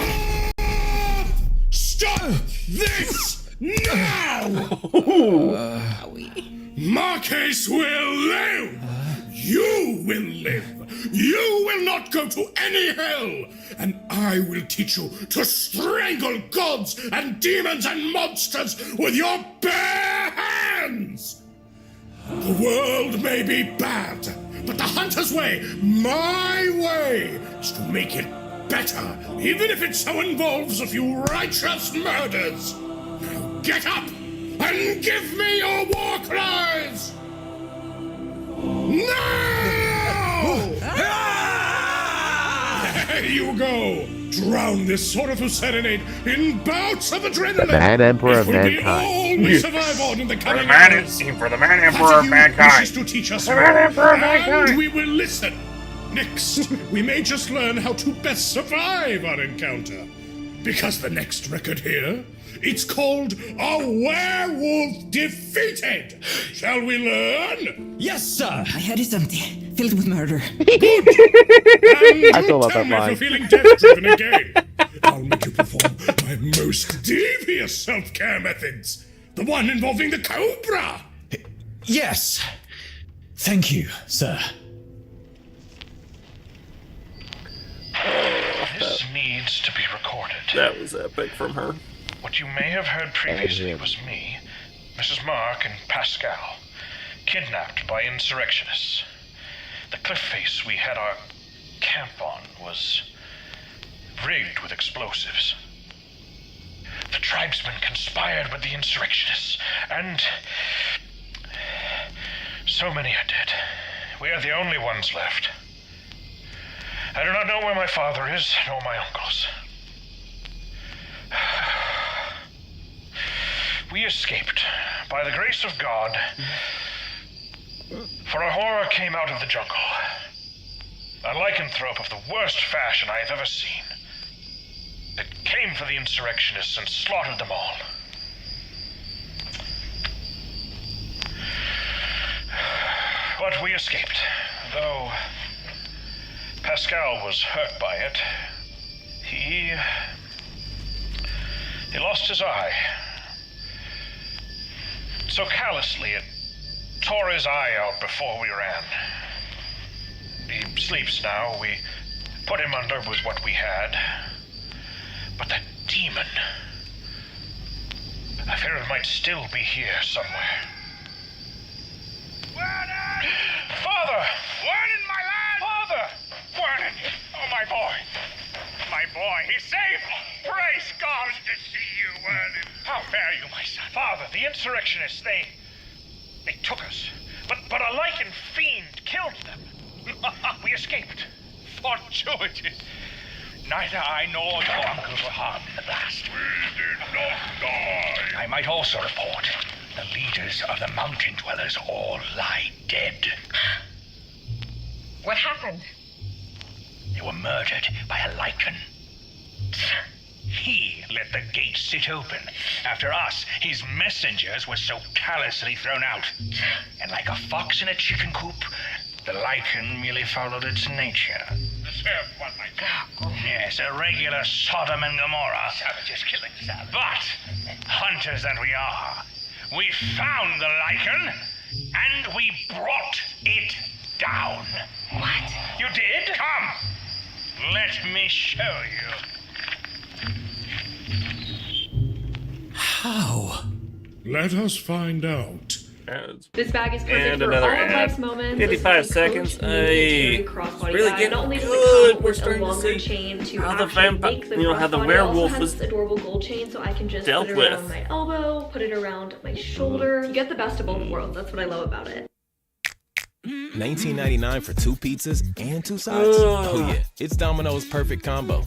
Stop this now! Marquez will live! You will live! You will not go to any hell! And I will teach you to strangle gods and demons and monsters with your bare hands! The world may be bad, but the hunter's way, my way, is to make it better, even if it so involves a few righteous murders. Now get up and give me your war cries! Now! There you go! Drown this sort of a serenade in bouts of adrenaline! The Man Emperor of It will be Mankind. all we survive on in the coming For the Man Emperor of Mankind. wishes to teach us The Man Emperor of and Mankind. we will listen. Next, we may just learn how to best survive our encounter. Because the next record here, it's called A Werewolf Defeated. Shall we learn? Yes, sir. My head is empty, filled with murder. Good. And I feel about tell that me if line. you're feeling death-driven again. I'll make you perform my most devious self-care methods. The one involving the cobra. Yes. Thank you, sir. This needs to be recorded. That was epic from her. What you may have heard previously was me, Mrs. Mark, and Pascal, kidnapped by insurrectionists. The cliff face we had our camp on was rigged with explosives. The tribesmen conspired with the insurrectionists, and so many are dead. We are the only ones left. I do not know where my father is, nor my uncles. We escaped, by the grace of God, for a horror came out of the jungle. A lycanthrope of the worst fashion I have ever seen. It came for the insurrectionists and slaughtered them all. But we escaped, though Pascal was hurt by it. He lost his eye. So callously, it tore his eye out before we ran. He sleeps now. We put him under with what we had. But that demon, I fear it might still be here somewhere. Father! Vernon, my lad! Father! Vernon! Oh, my boy! My boy, he's safe! Praise God! Good to see you, Vernon. How fare you, my son? Father, the insurrectionists, they took us. But a lichen fiend killed them. We escaped. Fortuitous. Neither I nor your uncles were harmed in the blast. We did not die. I might also report the leaders of the mountain dwellers all lie dead. What happened? They were murdered by a lichen. He let the gate sit open after us, his messengers, were so callously thrown out. And like a fox in a chicken coop, the lichen merely followed its nature. Yes, a regular Sodom and Gomorrah. Savages killing savages. But, hunters that we are, we found the lichen, and we brought it down. What? You did? Come, let me show you. How? Let us find out. This bag is And perfect for another all of ad. life's moments. 55 This is a seconds. Coach military Hey, crossbody really bag. getting Not only does it good. come We're with a starting to longer see chain to how the actually vampire, make the you know, how the crossbody. werewolf It also was has this adorable gold chain, so I can just dealt put it with. around my elbow, put it around my shoulder. You get the best of both worlds. That's what I love about it. $19.99 for 2 pizzas and 2 sides? Oh yeah, it's Domino's perfect combo.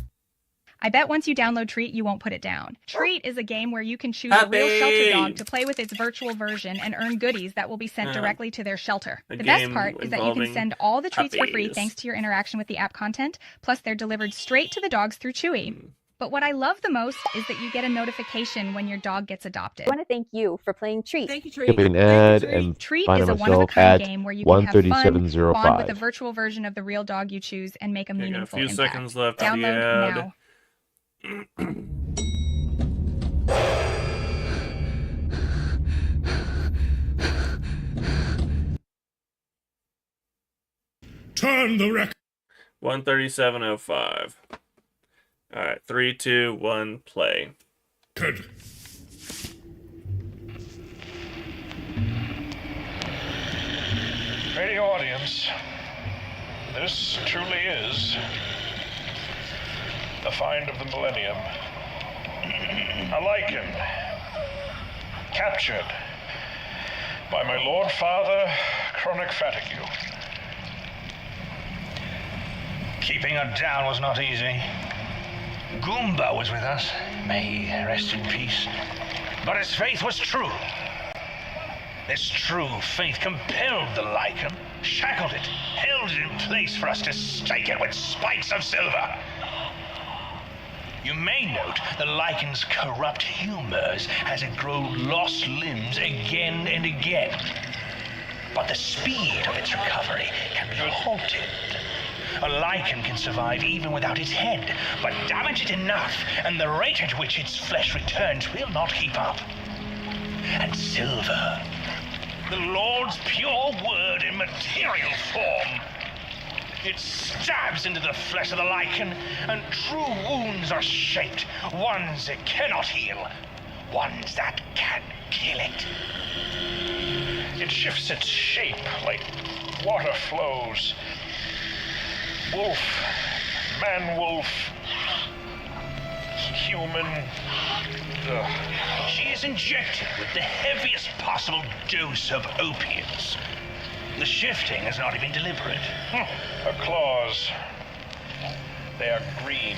I bet once you download Treat, you won't put it down. Treat is a game where you can choose a real shelter dog to play with its virtual version and earn goodies that will be sent directly to their shelter. The best part is that you can send all the treats for free thanks to your interaction with the app content, plus they're delivered straight to the dogs through Chewy. But what I love the most is that you get a notification when your dog gets adopted. I want to thank you for playing Treat. Thank you, Skipping an ad and Treat finding is a myself one-of-a-kind at game where you can have fun, bond with 137.05. a virtual version of the real dog you choose, and make a meaningful few impact. seconds left of the Download ad. now. Turn the record. 137.05. All right, 3, 2, 1, play. Good. Radio audience, this truly is the find of the millennium. A lichen captured by my Lord Father, Chronic Fatigue. Keeping her down was not easy. Goomba was with us, may he rest in peace. But his faith was true. This true faith compelled the lichen, shackled it, held it in place for us to stake it with spikes of silver. You may note the lichen's corrupt humors as it grows lost limbs again and again. But the speed of its recovery can be halted. A lichen can survive even without its head, but damage it enough, and the rate at which its flesh returns will not keep up. And silver, the Lord's pure word in material form. It stabs into the flesh of the lichen, and true wounds are shaped, ones it cannot heal, ones that can kill it. It shifts its shape like water flows. Wolf, man-wolf, human. She is injected with the heaviest possible dose of opiates. The shifting has not been deliberate. Her claws, they are green.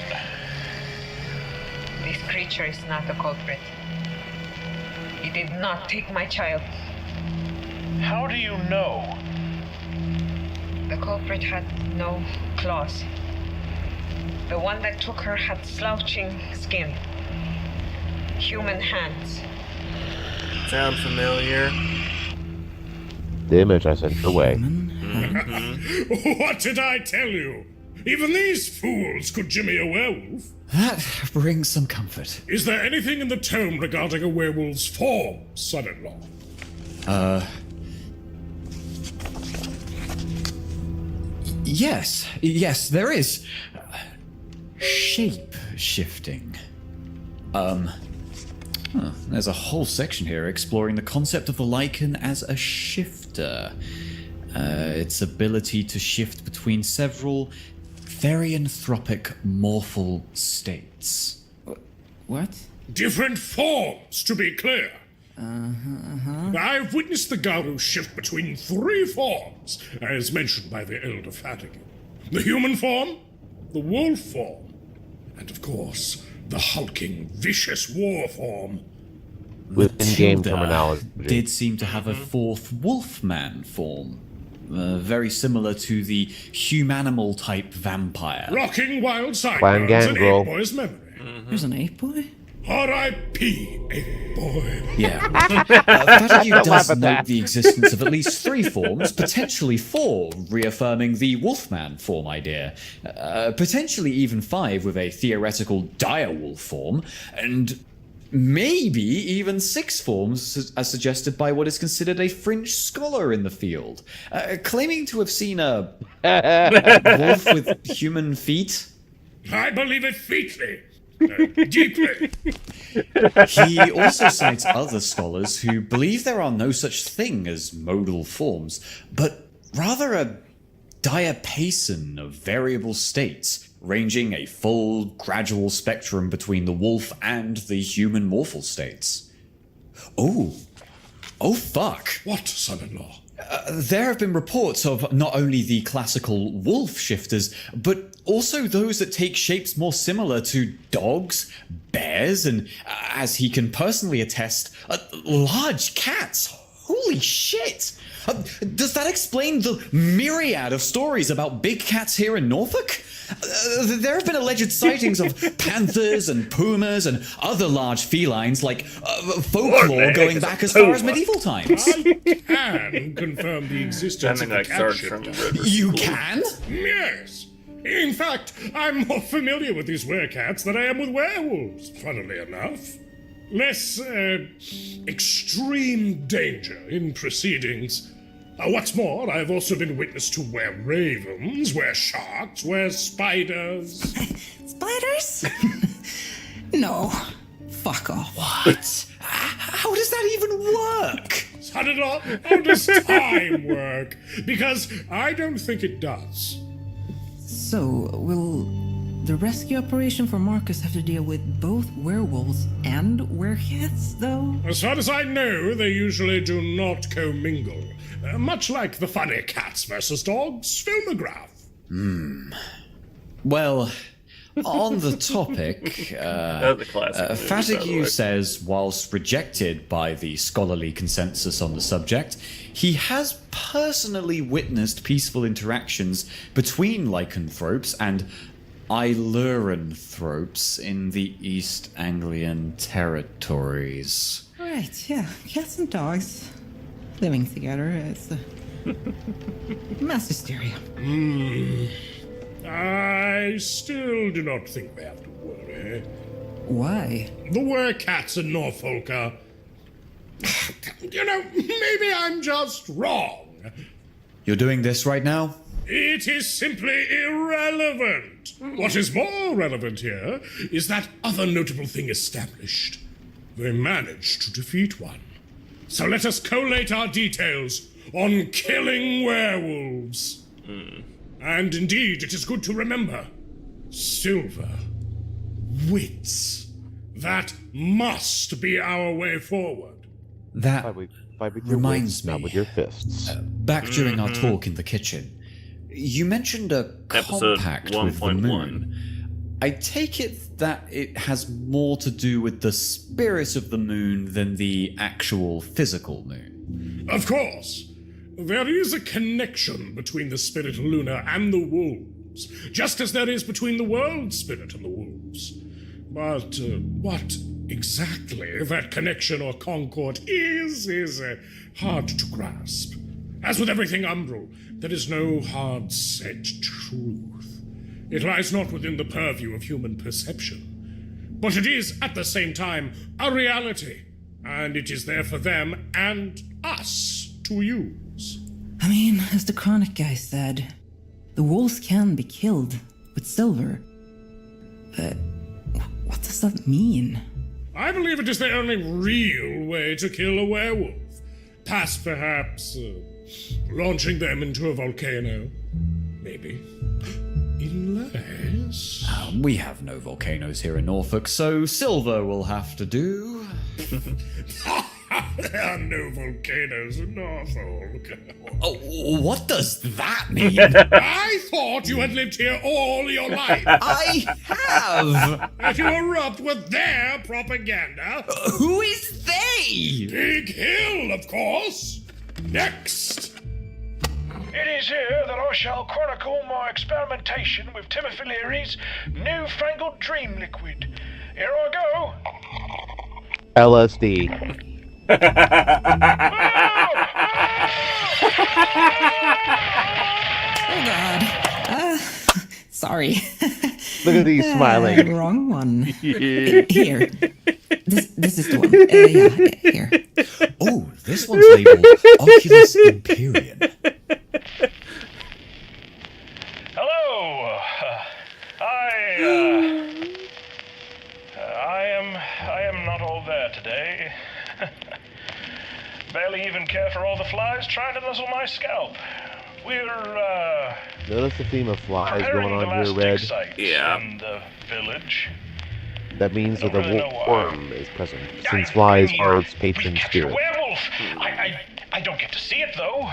This creature is not the culprit. He did not take my child. How do you know? The culprit had no claws. The one that took her had slouching skin. Human hands. Sound familiar? The image I sent your way. What did I tell you? Even these fools could jimmy a werewolf. That brings some comfort. Is there anything in the tome regarding a werewolf's form, son-in-law? Yes, there is. Shape shifting. There's a whole section here exploring the concept of the lichen as a shifter. Its ability to shift between several very anthropic morphal states. What? Different forms, to be clear. I've witnessed the Garu shift between 3 forms, as mentioned by the Elder Fatigue. The human form, the wolf form, and of course, the hulking, vicious war form. With in-game terminology. Did seem to have a 4th wolfman form. Very similar to the humanimal type vampire. Rocking wild Clan sideburns in Gangrel. 8-Boy's memory. There's an 8-boy? R.I.P. 8-Boy. Yeah. Fatigue does note the existence of at least 3 forms, potentially 4, reaffirming the Wolfman form idea. Potentially even 5 with a theoretical direwolf form, and maybe even 6 forms as suggested by what is considered a fringe scholar in the field, claiming to have seen a wolf with human feet. I believe it featly. Deeply. He also cites other scholars who believe there are no such thing as modal forms, but rather a diapason of variable states, ranging a full, gradual spectrum between the wolf and the human morphal states. Oh fuck. What, son-in-law? There have been reports of not only the classical wolf shifters, but also those that take shapes more similar to dogs, bears, and, as he can personally attest, large cats. Holy shit! Does that explain the myriad of stories about big cats here in Norfolk? There have been alleged sightings of panthers and pumas and other large felines, like folklore going back as far as medieval times. I can confirm the existence of a cat shifter. You can? Yes. In fact, I'm more familiar with these werecats than I am with werewolves, funnily enough. Less, extreme danger in proceedings. What's more, I've also been witness to were-ravens, were-sharks, were-spiders. Spiders? No. Fuck off. What? How does that even work? Son-in-law, how does time work? Because I don't think it does. So, will the rescue operation for Marcus have to deal with both werewolves and werecats, though? As far as I know, they usually do not commingle. Much like the funny cats versus dogs filmograph. Well, on the topic, Fatigue says, whilst rejected by the scholarly consensus on the subject, he has personally witnessed peaceful interactions between lycanthropes and Iluranthropes in the East Anglian territories. Right, yeah. Cats and dogs living together. It's mass hysteria. I still do not think we have to worry. Why? The werecats in Norfolk are... maybe I'm just wrong. You're doing this right now? It is simply irrelevant. What is more relevant here is that other notable thing established. They managed to defeat one. So let us collate our details on killing werewolves. And indeed, it is good to remember. Silver. Wits. That must be our way forward. That reminds me. Not with your fists. Back during our talk in the kitchen, you mentioned a Episode compact with the 1.1. moon. I take it that it has more to do with the spirit of the moon than the actual physical moon. Of course. There is a connection between the spirit Luna and the wolves, just as there is between the world spirit and the wolves. But what exactly that connection or concord is hard to grasp. As with everything umbral, there is no hard set truth. It lies not within the purview of human perception, but it is at the same time a reality, and it is there for them and us to use. I mean, as the Chronic guy said, the wolves can be killed with silver. But what does that mean? I believe it is the only real way to kill a werewolf. Past, perhaps, launching them into a volcano. Maybe. Unless... We have no volcanoes here in Norfolk, so silver will have to do. There are no volcanoes in Norfolk. Oh, what does that mean? I thought you had lived here all your life. I have! And you erupt with their propaganda. Who is they? Big Hill, of course. Next. It is here that I shall chronicle my experimentation with Timothy Leary's newfangled dream liquid. Here I go. LSD. Oh God. Sorry. Look at these smiling. Wrong one. Here. This is the one. Yeah, here. Oh, this one's labeled Oculus Imperium. Hello. I am not all there today. Barely even care for all the flies trying to nuzzle my scalp. We're Notice the theme of flies preparing going the on last here, Red. dig site in the village. That means that the Don't really know why. worm is present, since flies are its patron We captured a spirit. werewolf. I don't get to see it though.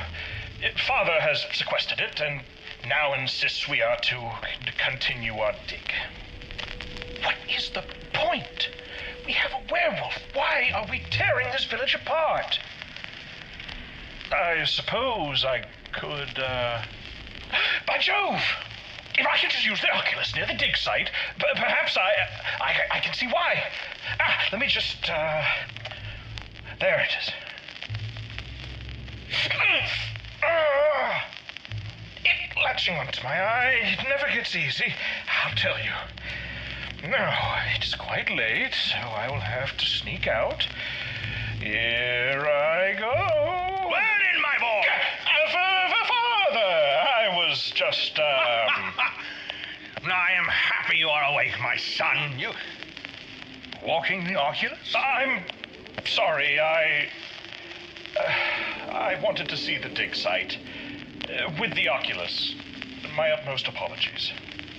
Father has sequestered it and now insists we are to continue our dig. What is the point? We have a werewolf. Why are we tearing this village apart? I suppose I could, By Jove! If I could just use the Oculus near the dig site, perhaps I can see why. Let me just, there it is. It latching onto my eye, it never gets easy, I'll tell you. Now, it's quite late, so I will have to sneak out. Here I go. Word in, my boy! Father, I was just, I am happy you are awake, my son. You... walking the Oculus? I'm sorry, I wanted to see the dig site. With the Oculus. My utmost apologies.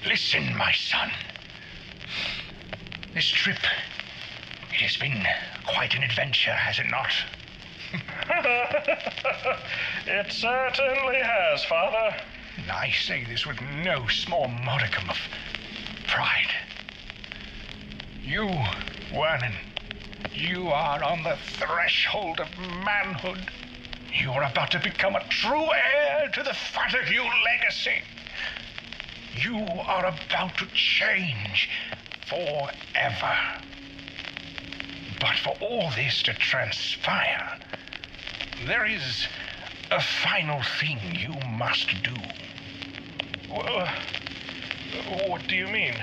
Listen, my son. This trip, it has been quite an adventure, has it not? It certainly has, Father. I say this with no small modicum of pride. You, Wernan, you are on the threshold of manhood. You are about to become a true heir to the Fatague legacy. You are about to change forever. But for all this to transpire, there is a final thing you must do. What do you mean?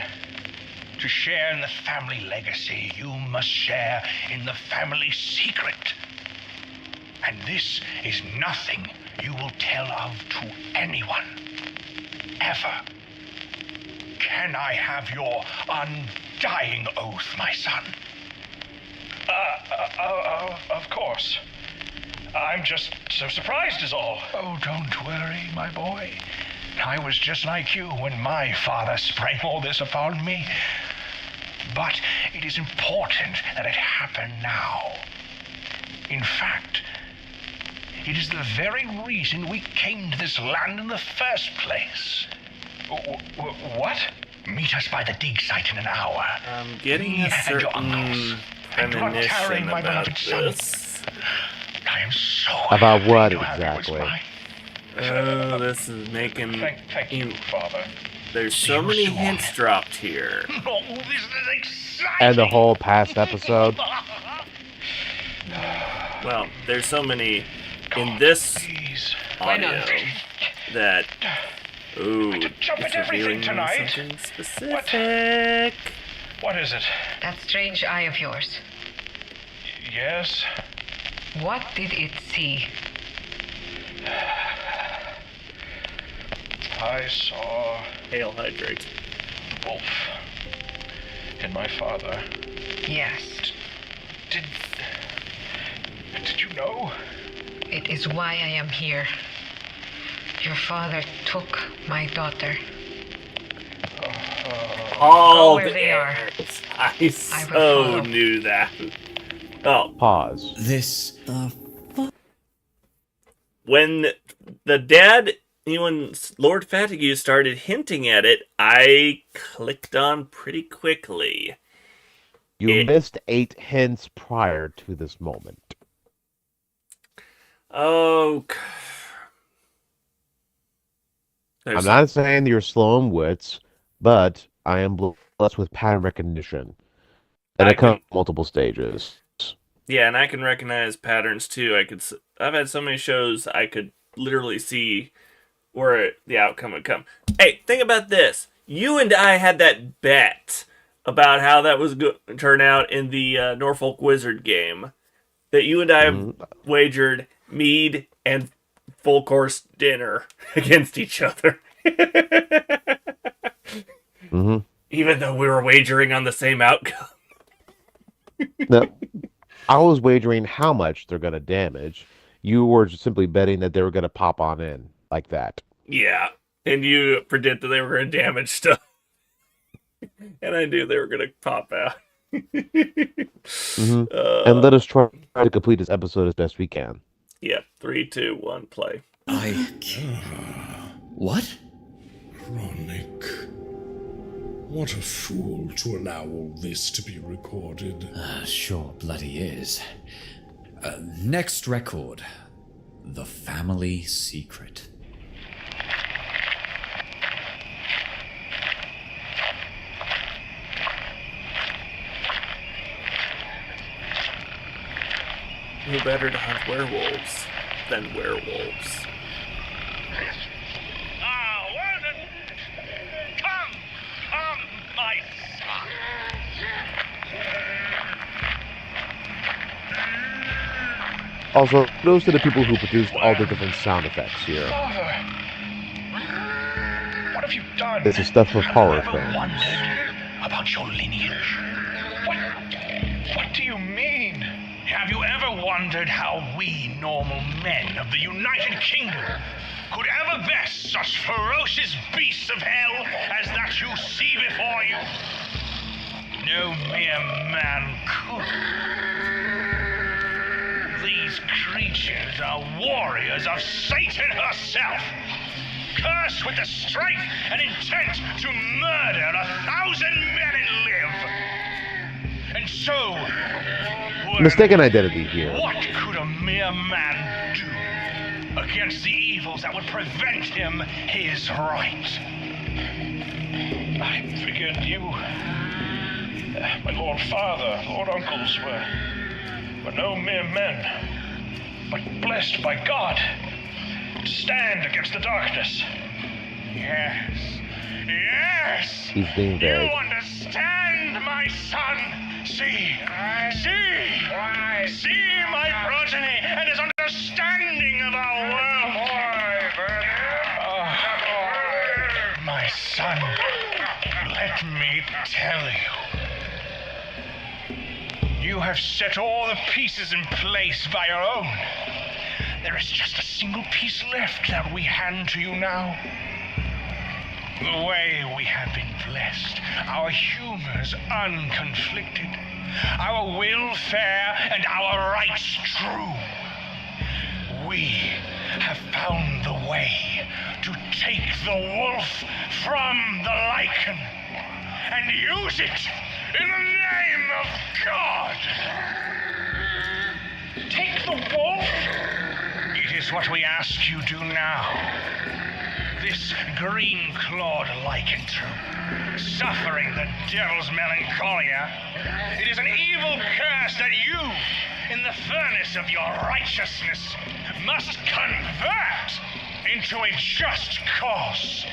To share in the family legacy, you must share in the family secret. And this is nothing you will tell of to anyone. Ever. Can I have your undying oath, my son? Of course. I'm just so surprised is all. Oh, don't worry, my boy. I was just like you when my father sprang all this upon me. But it is important that it happen now. In fact, it is the very reason we came to this land in the first place. What? Meet us by the dig site in an hour. I'm getting a certain premonition about this. I am so about what happy to have you as exactly? my- Oh, this is making... Thank you, Father. There's so many hints dropped here. Oh, this is exciting! And the whole past episode. Well, there's so many in this audio that... Ooh, jump it's at everything revealing tonight. something specific. What is it? That strange eye of yours. Yes? What did it see? I saw Hail hydrate. Wolf and my father. Yes. Did you know? It is why I am here. Your father took my daughter. All where they are. I so knew that. Oh. Pause. This. When the dad, when Lord Fatigue started hinting at it, I clicked on pretty quickly. You missed 8 hints prior to this moment. Oh. I'm not saying you're slow in wits, but I am blessed with pattern recognition. And it comes multiple stages. Yeah, and I can recognize patterns too. I've had so many shows I could literally see where the outcome would come. Hey, think about this. You and I had that bet about how that was going to turn out in the Norfolk Wizard game. That you and I wagered mead and full course dinner against each other. Even though we were wagering on the same outcome. No, I was wagering how much they're going to damage. You were just simply betting that they were going to pop on in like that. Yeah, and you predicted they were going to damage stuff. And I knew they were going to pop out. And let us try to complete this episode as best we can. Yep, 3, 2, 1, play. What? Chronic. What a fool to allow all this to be recorded. Sure bloody is. Next record. The Family Secret. Who better to hunt werewolves than werewolves? Come, my son. Also, those are the people who produced all the different sound effects here. Father, what have you done? This is stuff for horror Have you ever films. wondered about your lineage? What do you mean? Have you ever wondered how we normal men of the United Kingdom could ever best such ferocious beasts of hell as that you see before you? No mere man could. These creatures are warriors of Satan herself, cursed with the strength and intent to murder 1,000 men and live. And so, Mistaken identity here. what could a mere man do against the evils that would prevent him his right? I figured you, my Lord Father, Lord Uncles, were no mere men, but blessed by God to stand against the darkness. Yes, yes! He's being You vague. understand, my son! See my progeny and his understanding of our world! My son, let me tell you. You have set all the pieces in place by your own. There is just a single piece left that we hand to you now. The way we have been blessed, our humors unconflicted, our will fair, and our rights true. We have found the way to take the wolf from the lichen and use it in the name of God. Take the wolf? It is what we ask you do now. This green-clawed lycanthrope, suffering the devil's melancholia, it is an evil curse that you, in the furnace of your righteousness, must convert into a just cause.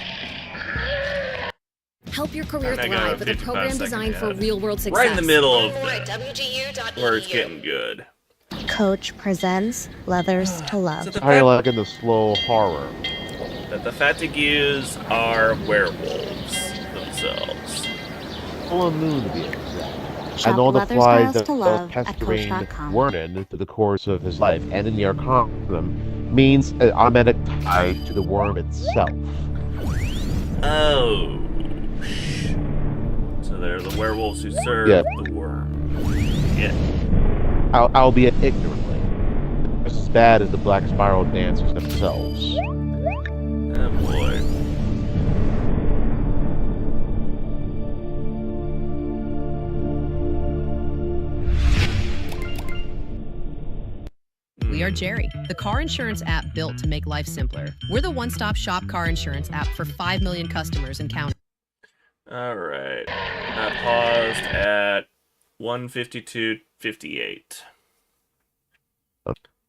Help your career And I got thrive with a 55 program second designed for ad. real-world success. Right in the middle of Learn more at where it's getting good. Coach presents Leathers to Love. How you liking the slow horror? That the Fatigues are werewolves themselves. Full moon to be exact. Shop And all the Leather flies Styles that to was Love at pestering Coach.com. Vernon through the course of his life and in the Arcanum means an automatic tie to the worm itself. Oh. So they're the werewolves who serve the worm. Yeah. Albeit ignorantly. Just as bad as the Black Spiral dancers themselves. Oh boy. We are Jerry, the car insurance app built to make life simpler. We're the one-stop shop car insurance app for 5 million customers and counting. All right. I paused at 1:52:58.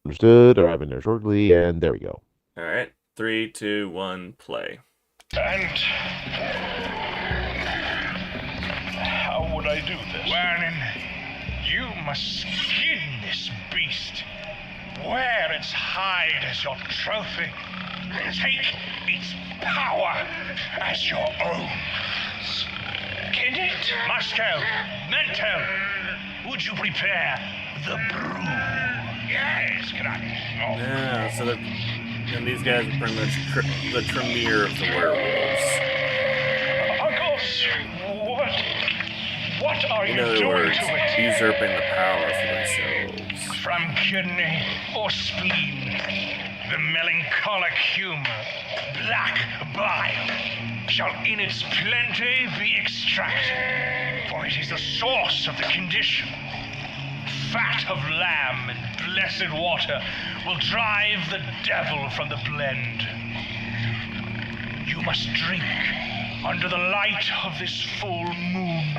Understood. Arriving there shortly, and there we go. All right. 3, 2, 1, play. And how would I do this? Vernon, you must skin this beast. Wear its hide as your trophy. Take its power as your own. Skin it? Moscow, Mentel, would you prepare the brew? Yes, good on. Yeah, so and these guys are pretty much the Tremere of the werewolves. Uncles, what are you In other doing words, to it? usurping the power for themselves. From kidney or spleen, the melancholic humor, black bile, shall in its plenty be extracted, for it is the source of the condition. Fat of lamb and blessed water will drive the devil from the blend. You must drink under the light of this full moon,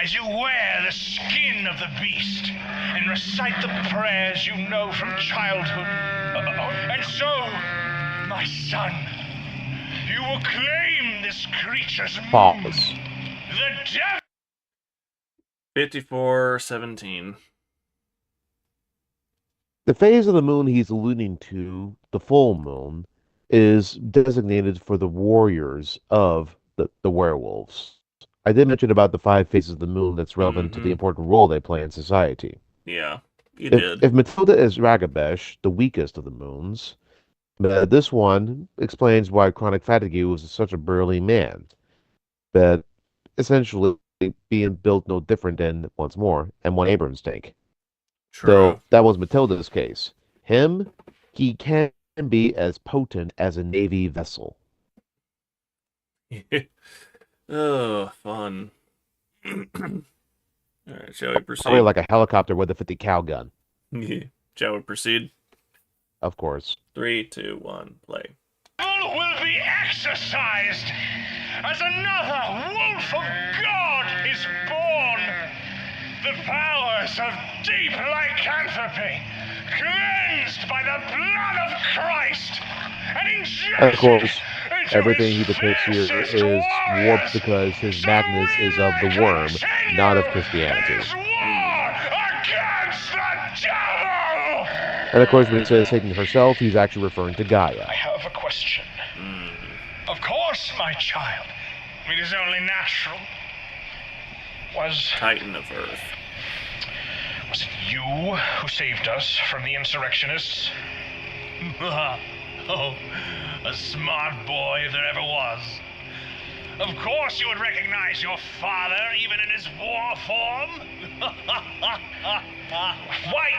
as you wear the skin of the beast and recite the prayers you know from childhood. And so, my son, you will claim this creature's moon. Pause. The devil. 54:17. The phase of the moon he's alluding to, the full moon, is designated for the warriors of the werewolves. I did mention about the 5 phases of the moon that's relevant to the important role they play in society. Yeah, you did. If Matilda is Ragabesh, the weakest of the moons, this one explains why Chronic Fatigue was such a burly man. But essentially being built no different than, once more, M1 Abrams tank. True. So that was Matilda's case. He can be as potent as a Navy vessel. Oh, fun. Alright, shall we proceed? Probably like a helicopter with a 50 cal gun. Shall we proceed? Of course. 3, 2, 1, play. Will be exercised as another wolf of God is born. The powers of deep lycanthropy, cleansed by the blood of Christ, and injected And of course, into everything he his depicts here fiercest is warriors. warped because his madness is of the worm, not of Christianity. His war against the devil! And of course, when he says Satan herself, he's actually referring to Gaia. I have a question. Of course, my child. It is only natural. Was Titan of Earth. Was it you who saved us from the insurrectionists? Oh, a smart boy if there ever was. Of course you would recognize your father even in his war form. Why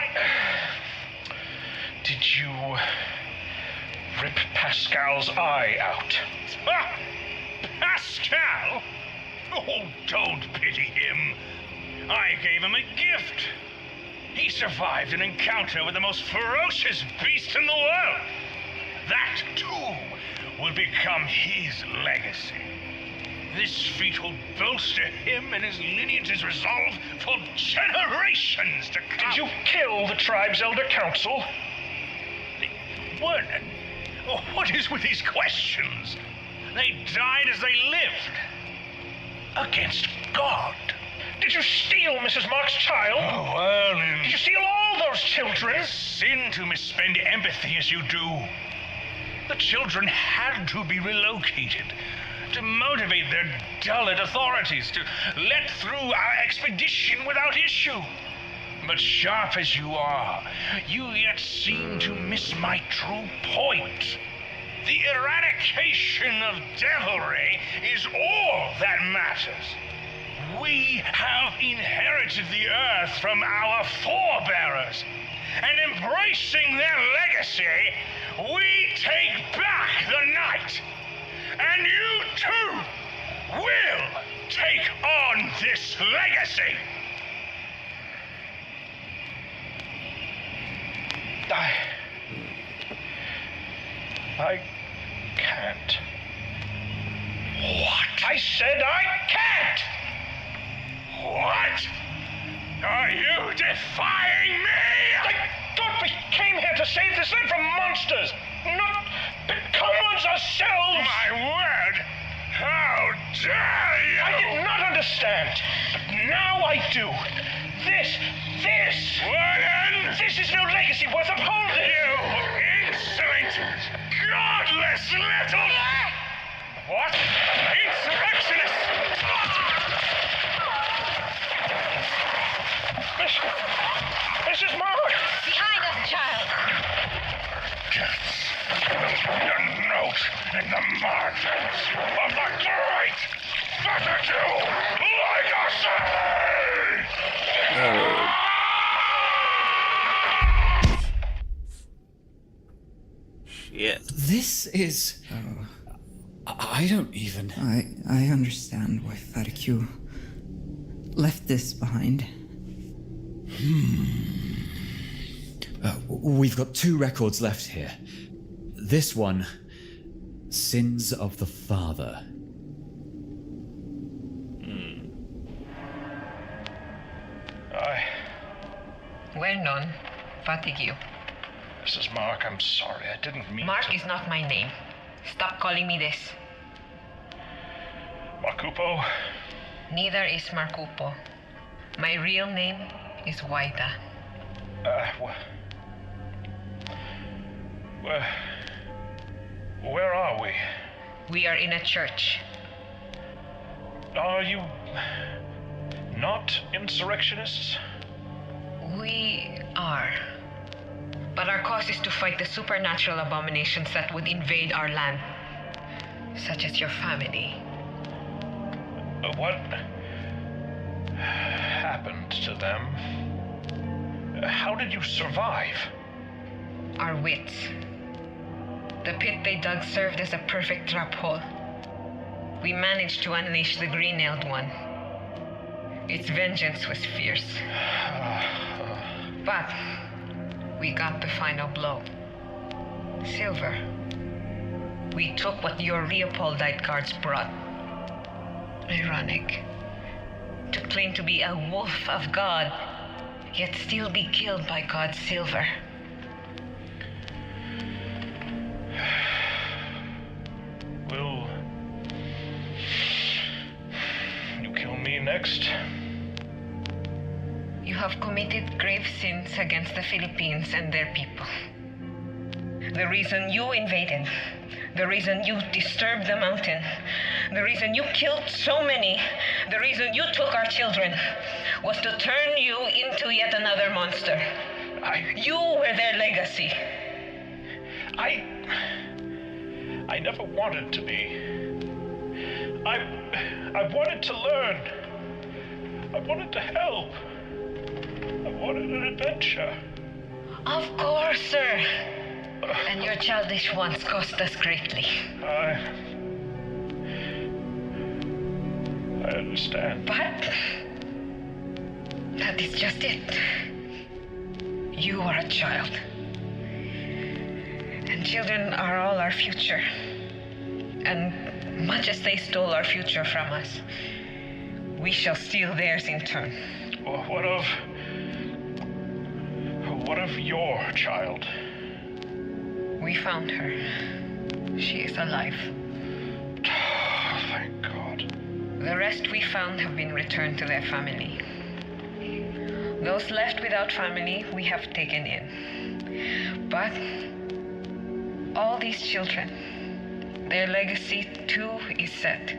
did you rip Pascal's eye out? Pascal? Oh, don't pity him. I gave him a gift. He survived an encounter with the most ferocious beast in the world. That, too, will become his legacy. This feat will bolster him and his lineage's resolve for generations to come. Did you kill the tribe's elder council? What? What is with these questions? They died as they lived. Against God. Did you steal Mrs. Mark's child? Oh, well, did you steal all those children? It's sin to misspend empathy as you do. The children had to be relocated to motivate their dullard authorities to let through our expedition without issue. But sharp as you are, you yet seem to miss my true point. The eradication of devilry is all that matters. We have inherited the earth from our forebearers, and embracing their legacy, we take back the night. And you too will take on this legacy. I can't. What? I said I can't! What? Are you defying me? I thought we came here to save this land from monsters, not become ones ourselves! My word! How dare you! I did not understand. Now I do. This... Warden! This is no legacy worth upholding! You insolent, godless little... What? Insurrectionists! Mrs. Mark! Behind us, child! A note in the margins of the great Fatigue Legacy! Shit. This is... I don't even... I understand why Fatigue left this behind. We've got 2 records left here. This one, Sins of the Father. Well known. Fatigue. Mrs. Mark, I'm sorry. I didn't mean Mark to... is not my name. Stop calling me this. Marcupo? Neither is Marcupo. My real name is Waida. Where are we? We are in a church. Are you not insurrectionists? We are. But our cause is to fight the supernatural abominations that would invade our land, such as your family. What happened to them? How did you survive? Our wits. The pit they dug served as a perfect trap hole. We managed to unleash the green-nailed one. Its vengeance was fierce. But we got the final blow. Silver. We took what your Leopoldite guards brought. Ironic. To claim to be a wolf of God, yet still be killed by God's silver. Will you kill me next? You have committed grave sins against the Philippines and their people. The reason you invaded, the reason you disturbed the mountain, the reason you killed so many, the reason you took our children, was to turn you into yet another monster. You were their legacy. I never wanted to be. I wanted to learn. I wanted to help. I wanted an adventure. Of course, sir. And your childish wants cost us greatly. I understand. But that is just it. You are a child. And children are all our future. And much as they stole our future from us, we shall steal theirs in turn. What of your child? We found her. She is alive. Thank God. The rest we found have been returned to their family. Those left without family, we have taken in. But all these children, their legacy too is set.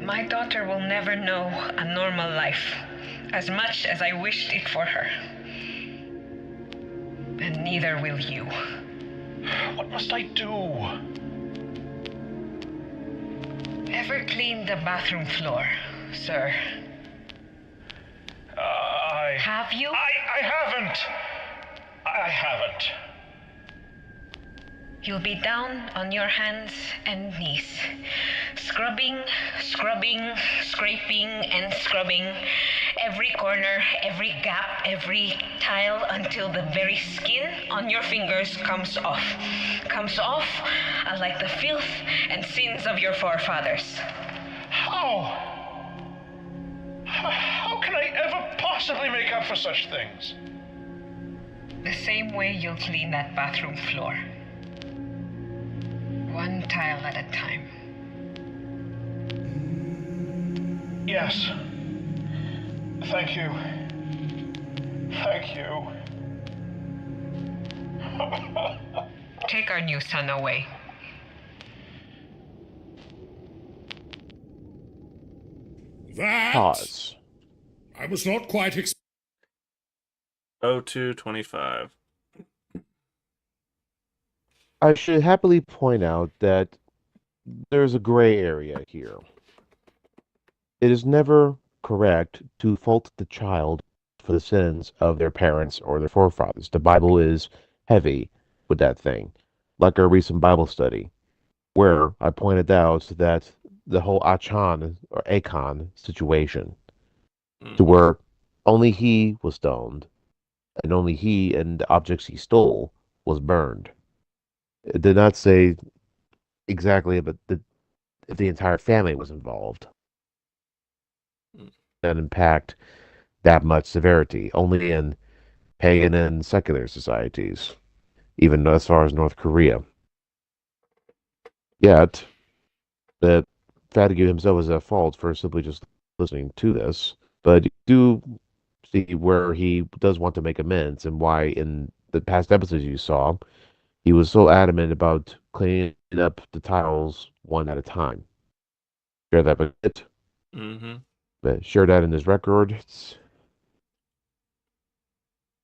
My daughter will never know a normal life, as much as I wished it for her. And neither will you. What must I do? Ever cleaned the bathroom floor, sir? Have you? I haven't. I haven't. You'll be down on your hands and knees, scrubbing, scraping, and scrubbing every corner, every gap, every tile until the very skin on your fingers comes off. Comes off like the filth and sins of your forefathers. How? How can I ever possibly make up for such things? The same way you'll clean that bathroom floor. One tile at a time. Yes. Thank you. Thank you. Take our new son away. That Pause. I was not quite 0225. I should happily point out that there's a gray area here. It is never correct to fault the child for the sins of their parents or their forefathers. The Bible is heavy with that thing, like our recent Bible study, where I pointed out that the whole Achan or Achan situation, to where only he was stoned, and only he and the objects he stole was burned. It did not say exactly but if the entire family was involved. That impact that much severity, only in pagan and secular societies, even as far as North Korea. Yet, that Fatigue himself is at fault for simply just listening to this, but you do see where he does want to make amends and why in the past episodes you saw, he was so adamant about cleaning up the tiles one at a time. Share that with it. Share that in his records.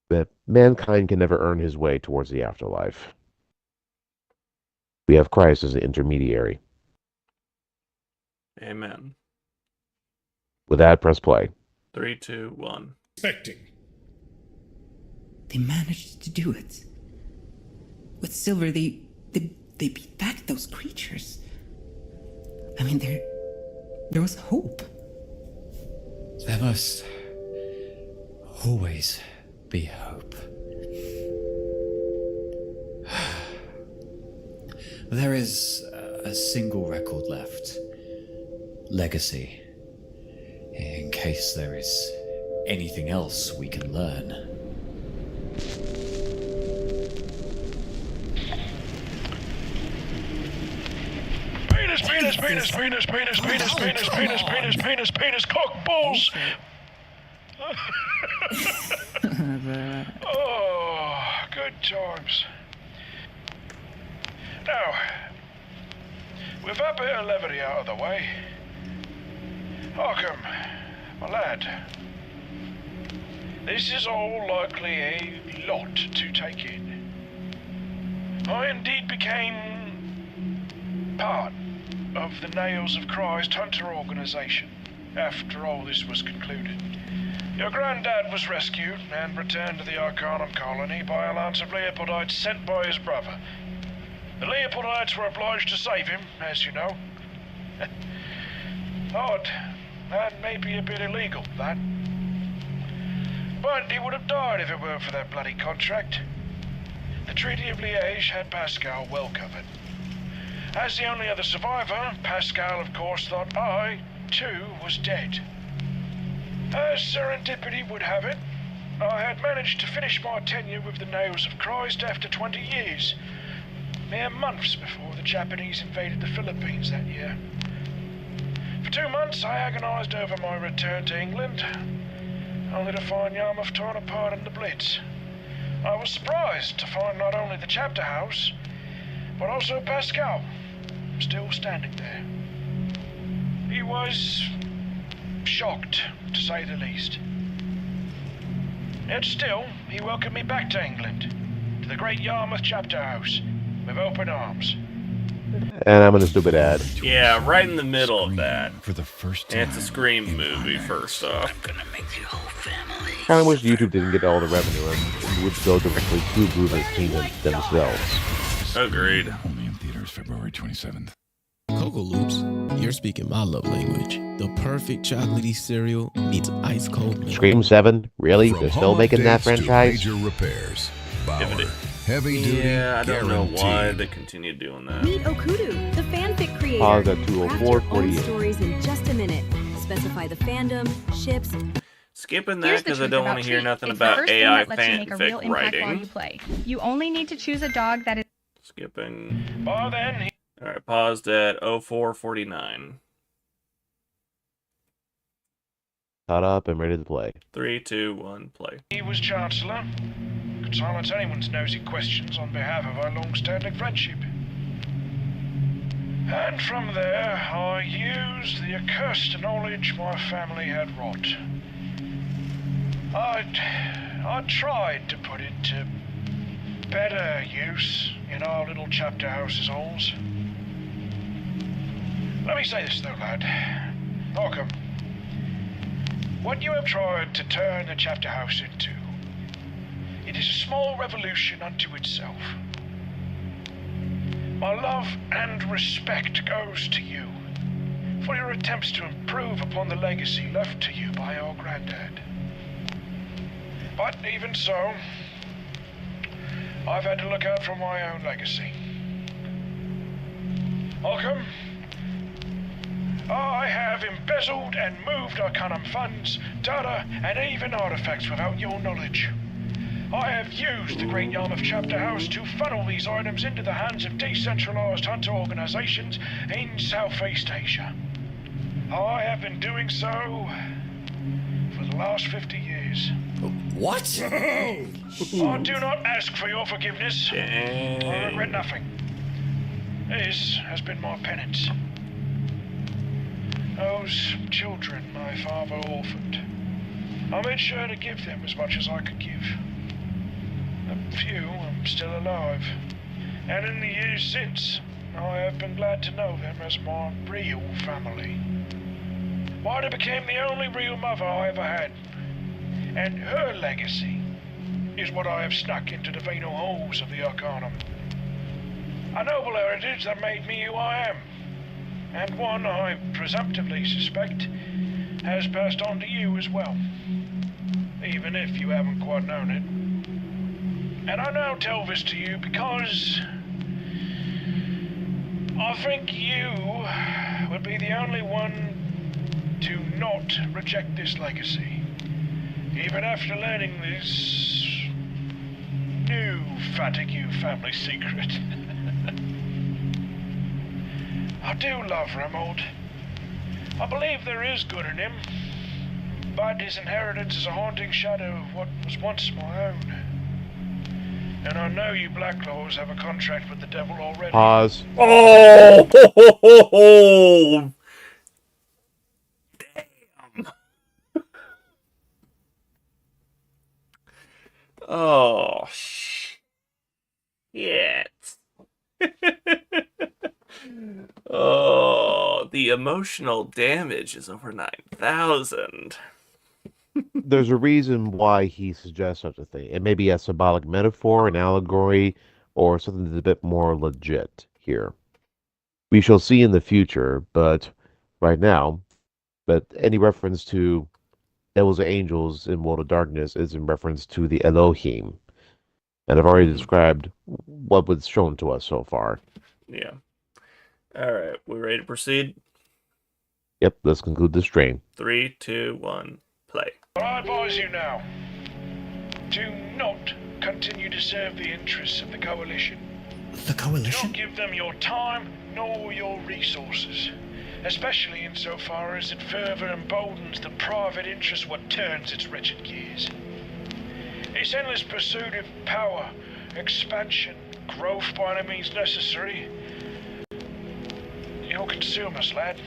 That mankind can never earn his way towards the afterlife. We have Christ as an intermediary. Amen. With that, press play. 3, 2, 1. expecting. They managed to do it. With Silver, they beat back those creatures. I mean, there was hope. There must always be hope. There is a single record left. legacy. In case there is anything else we can learn. Penis, cock, balls. Oh, good times. Now, with that bit of levity out of the way, Arkham, my lad, this is all likely a lot to take in. I indeed became part of the Nails of Christ Hunter organization after all this was concluded. Your granddad was rescued and returned to the Arcanum colony by a lance of Leopoldites sent by his brother. The Leopoldites were obliged to save him, as you know. Odd. That may be a bit illegal, that. But he would have died if it weren't for that bloody contract. The Treaty of Liège had Pascal well covered. As the only other survivor, Pascal, of course, thought I, too, was dead. As serendipity would have it, I had managed to finish my tenure with the Nails of Christ after 20 years, mere months before the Japanese invaded the Philippines that year. For 2 months, I agonized over my return to England, only to find Yarmouth torn apart in the Blitz. I was surprised to find not only the chapter house, but also Pascal, still standing there. He was shocked, to say the least. Yet still, he welcomed me back to England, to the great Yarmouth chapter house, with open arms. And I'm in a stupid ad. Yeah, right in the middle of that. For the first time. And it's a Scream movie, first off. Kind of wish YouTube didn't get all the revenue and would go directly to Bruiser's team themselves. Agreed. Only in theaters February 27th. Cocoa Loops, you're speaking my love language. The perfect chocolatey cereal meets ice cold milk. Scream 7? Really? They're still making that franchise? Major repairs. Bauer. Heavy duty. Yeah, I don't know guaranteed. why they continue doing that. Meet Okudu, the fanfic creator. Pause at Craft your 204:48. own stories in just a minute. Specify the fandom, ships. Skipping Here's that the because I truth don't about want to hear Treat. nothing It's the about first thing AI that lets you make a real fanfic impact while writing. you play. You only need to choose a dog that is. Skipping. By then, Alright, paused at 04:49. Caught up and ready to play. 3, 2, 1, play. he was Chancellor. Could silence anyone's nosy questions on behalf of our long-standing friendship. And from there, I used the accursed knowledge my family had wrought. I tried to put it to better use in our little chapter house's halls. Let me say this though, lad. Arkham, what you have tried to turn the chapter house into, it is a small revolution unto itself. My love and respect goes to you for your attempts to improve upon the legacy left to you by your granddad. But even so, I've had to look out for my own legacy. Arkham, I have embezzled and moved Arcanum funds, data, and even artifacts without your knowledge. I have used the Great Yarmouth Chapter House to funnel these items into the hands of decentralized hunter organizations in Southeast Asia. I have been doing so for the last 50 years. What? I do not ask for your forgiveness. I regret nothing. This has been my penance. Those children my father orphaned, I made sure to give them as much as I could give. A few are still alive, and in the years since, I have been glad to know them as my real family. Wada became the only real mother I ever had, and her legacy is what I have snuck into the venal halls of the Arcanum. A noble heritage that made me who I am, and one I presumptively suspect has passed on to you as well, even if you haven't quite known it. And I now tell this to you because I think you would be the only one to not reject this legacy, even after learning this new Fatigue family secret. I do love Remold. I believe there is good in him, but his inheritance is a haunting shadow of what was once my own. And I know you Blacklaws have a contract with the devil already. Pause. Oh! Damn. Oh, shit. Oh, the emotional damage is over 9,000. There's a reason why he suggests such a thing. It may be a symbolic metaphor, an allegory, or something that's a bit more legit here. We shall see in the future, but right now, but any reference to devils and angels in World of Darkness is in reference to the Elohim. And I've already described what was shown to us so far. Yeah. Alright, we ready to proceed? Yep, let's conclude this strain. 3, 2, 1, play. I advise you now, do not continue to serve the interests of the Coalition. The Coalition? Do not give them your time nor your resources, especially insofar as it further emboldens the private interest what turns its wretched gears. Its endless pursuit of power, expansion, growth by any means necessary, it'll consume us, lad.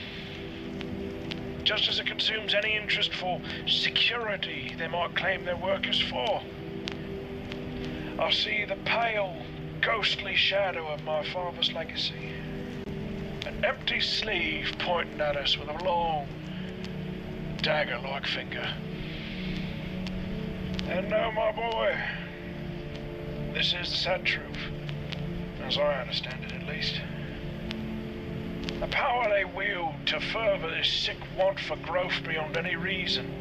Just as it consumes any interest for security they might claim their workers for. I see the pale, ghostly shadow of my father's legacy. An empty sleeve pointing at us with a long, dagger-like finger. And now, my boy, this is the sad truth, as I understand it at least. The power they wield to further this sick want for growth beyond any reason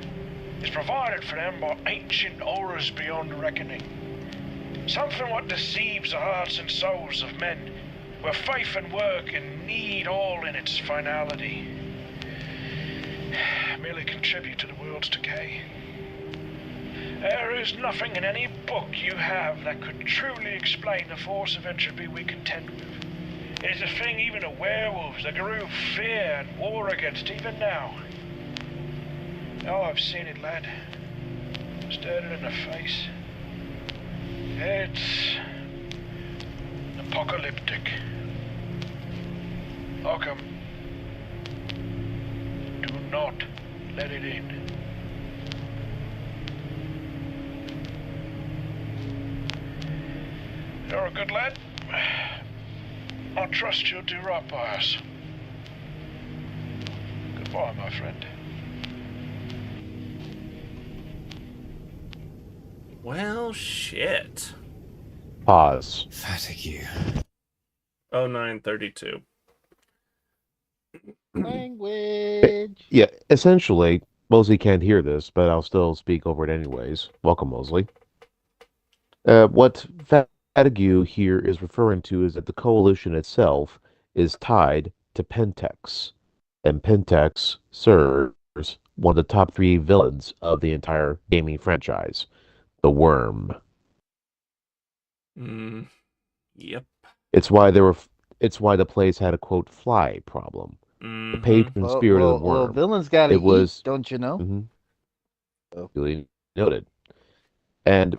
is provided for them by ancient horrors beyond reckoning. Something what deceives the hearts and souls of men, where faith and work and need all in its finality merely contribute to the world's decay. There is nothing in any book you have that could truly explain the force of entropy we contend with. It is a thing even the werewolves, the grew fear and war against even now. Oh, I've seen it, lad. Stared it in the face. It's apocalyptic. Occam, do not let it in. You're a good lad. I trust you'll do right by us. Goodbye, my friend. Well, shit. Pause. Fatigue. 0932. Language. Yeah, essentially, Mosley can't hear this, but I'll still speak over it anyways. Welcome, Mosley. What Fatigue here is referring to is that the Coalition itself is tied to Pentex, and Pentex serves one of the top 3 villains of the entire gaming franchise, the Worm. Yep. It's why the place had a quote fly problem. The patron spirit of the Worm. Well, villains gotta eat, don't you know? Duly noted. And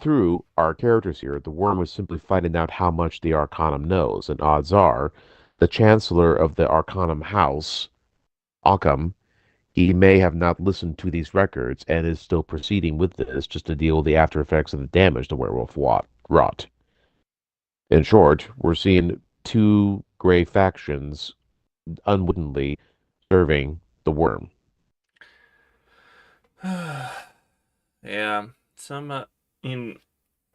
through our characters here, the Worm was simply finding out how much the Arcanum knows, and odds are, the Chancellor of the Arcanum House, Occam, he may have not listened to these records and is still proceeding with this just to deal with the after effects of the damage the werewolf wrought. In short, we're seeing 2 gray factions unwittingly serving the Worm. Yeah,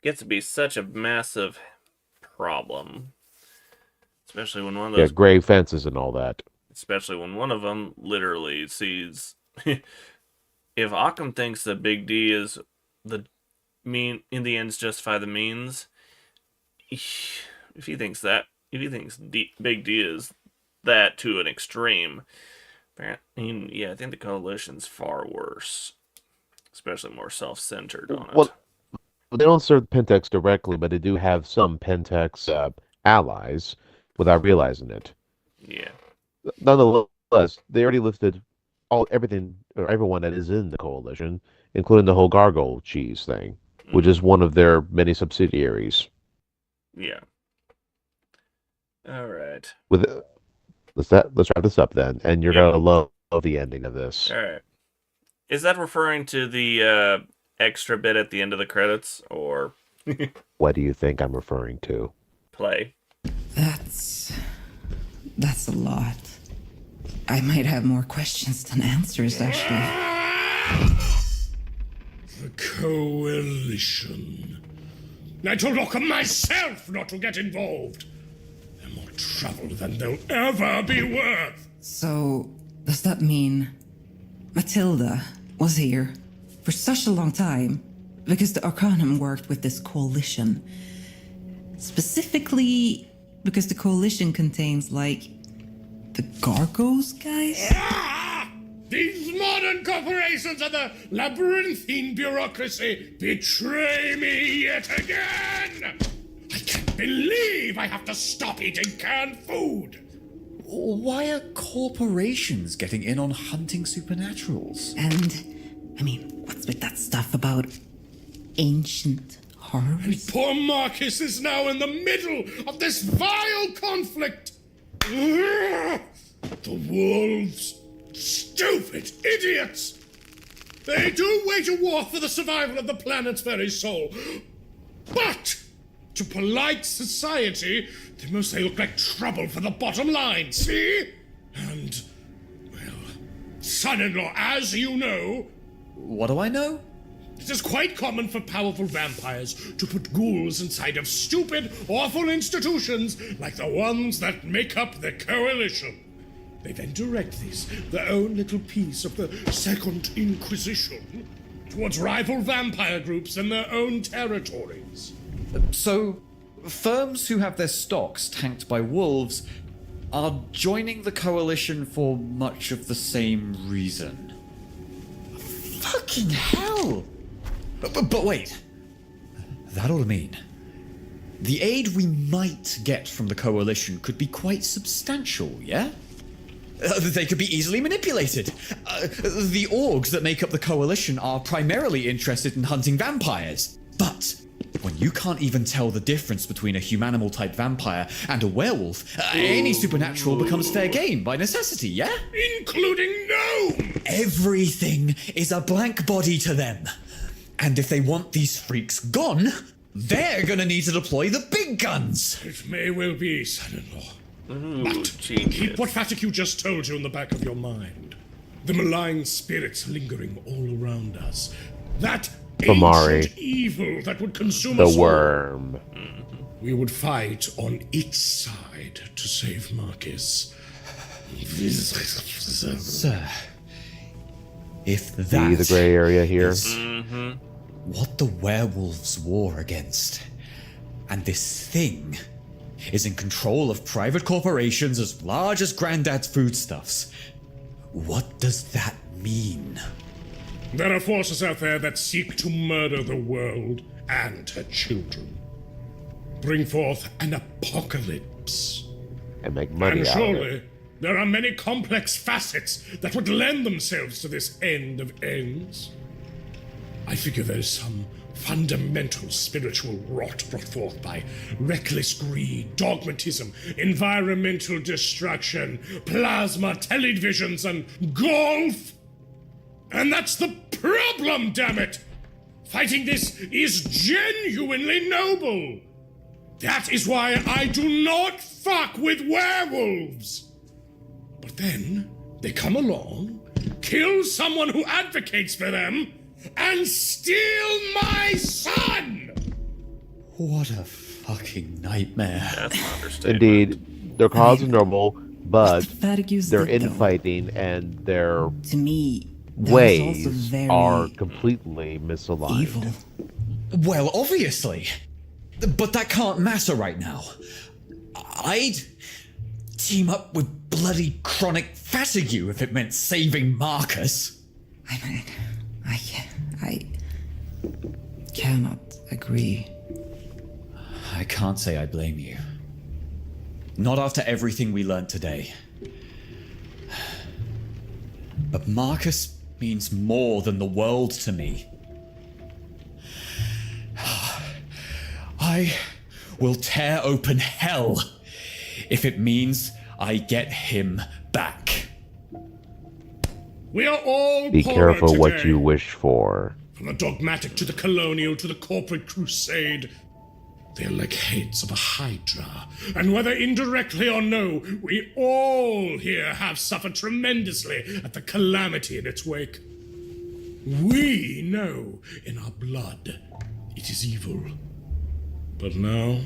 gets to be such a massive problem, especially when one of those gray fences and all that. Especially when one of them literally sees. If Occam thinks that Big D is the in the ends justify the means. If he thinks Big D is that to an extreme. I mean, yeah, I think the Coalition's far worse, especially more self-centered on it. Well, they don't serve Pentex directly, but they do have some Pentex allies without realizing it. Yeah. Nonetheless, they already listed everyone that is in the Coalition, including the whole Gargoyle cheese thing, which is one of their many subsidiaries. Yeah. All right. Let's wrap this up then, and you're gonna love the ending of this. All right. Is that referring to the extra bit at the end of the credits, or what do you think I'm referring to? Play. That's a lot. I might have more questions than answers, actually. The Coalition. I told Occam myself not to get involved. They're more trouble than they'll ever be worth. So, does that mean Matilda was here for such a long time because the Arcanum worked with this coalition? Specifically because the coalition contains, like, the Gargoyles guys? These modern corporations and the labyrinthine bureaucracy betray me yet again! I can't believe I have to stop eating canned food! Why are corporations getting in on hunting supernaturals? And, I mean, what's with that stuff about ancient horrors? And poor Marcus is now in the middle of this vile conflict! The wolves! Stupid idiots! They do wage a war for the survival of the planet's very soul. But, to polite society, they mostly look like trouble for the bottom line, see? And, well, son-in-law, as you know... What do I know? It is quite common for powerful vampires to put ghouls inside of stupid, awful institutions like the ones that make up the Coalition. They then direct these, their own little piece of the Second Inquisition, towards rival vampire groups in their own territories. So, firms who have their stocks tanked by wolves are joining the Coalition for much of the same reason. Fucking hell! But wait. That ought to mean the aid we might get from the Coalition could be quite substantial, yeah? They could be easily manipulated. The orgs that make up the Coalition are primarily interested in hunting vampires. But when you can't even tell the difference between a humanimal-type vampire and a werewolf, any supernatural becomes fair game by necessity, yeah? Including gnome! Everything is a blank body to them. And if they want these freaks gone, they're gonna need to deploy the big guns! It may well be, son-in-law. But genius. keep what Fatigue just told you in the back of your mind. The malign spirits lingering all around us. That ancient evil that would consume us the worm. All. We would fight on its side to save Marcus. Sir, if that See the gray area here? Is what the werewolves war against, and this thing is in control of private corporations as large as Granddad's foodstuffs. What does that mean? There are forces out there that seek to murder the world and her children. Bring forth an apocalypse. And make money and out surely, of it. There are many complex facets that would lend themselves to this end of ends. I figure there's some fundamental spiritual rot brought forth by reckless greed, dogmatism, environmental destruction, plasma televisions, and golf. And that's the problem, damn it! Fighting this is genuinely noble. That is why I do not fuck with werewolves. But then they come along, kill someone who advocates for them, and steal my son! What a fucking nightmare. That's an understatement. Indeed, their cause is normal, but Fatigue's their did, though. infighting and their To me, that was ways also very are completely misaligned. evil. Well, obviously. But that can't matter right now. I'd team up with bloody chronic fatigue if it meant saving Marcus. I cannot agree. I can't say I blame you. Not after everything we learned today. But Marcus means more than the world to me. I will tear open hell if it means I get him back. We are all Be poorer careful what today. you wish for. From the dogmatic to the colonial to the corporate crusade, they're like heads of a hydra. And whether indirectly or no, we all here have suffered tremendously at the calamity in its wake. We know in our blood it is evil. But now,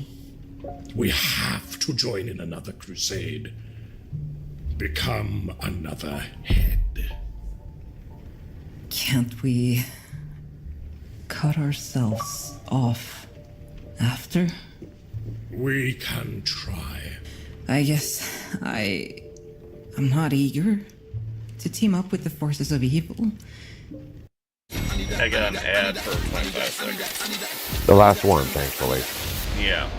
we have to join in another crusade. Become another head. Can't we cut ourselves off after? We can try. I guess I'm not eager to team up with the forces of evil. I got an ad for 25 seconds. The last one, thankfully. Yeah.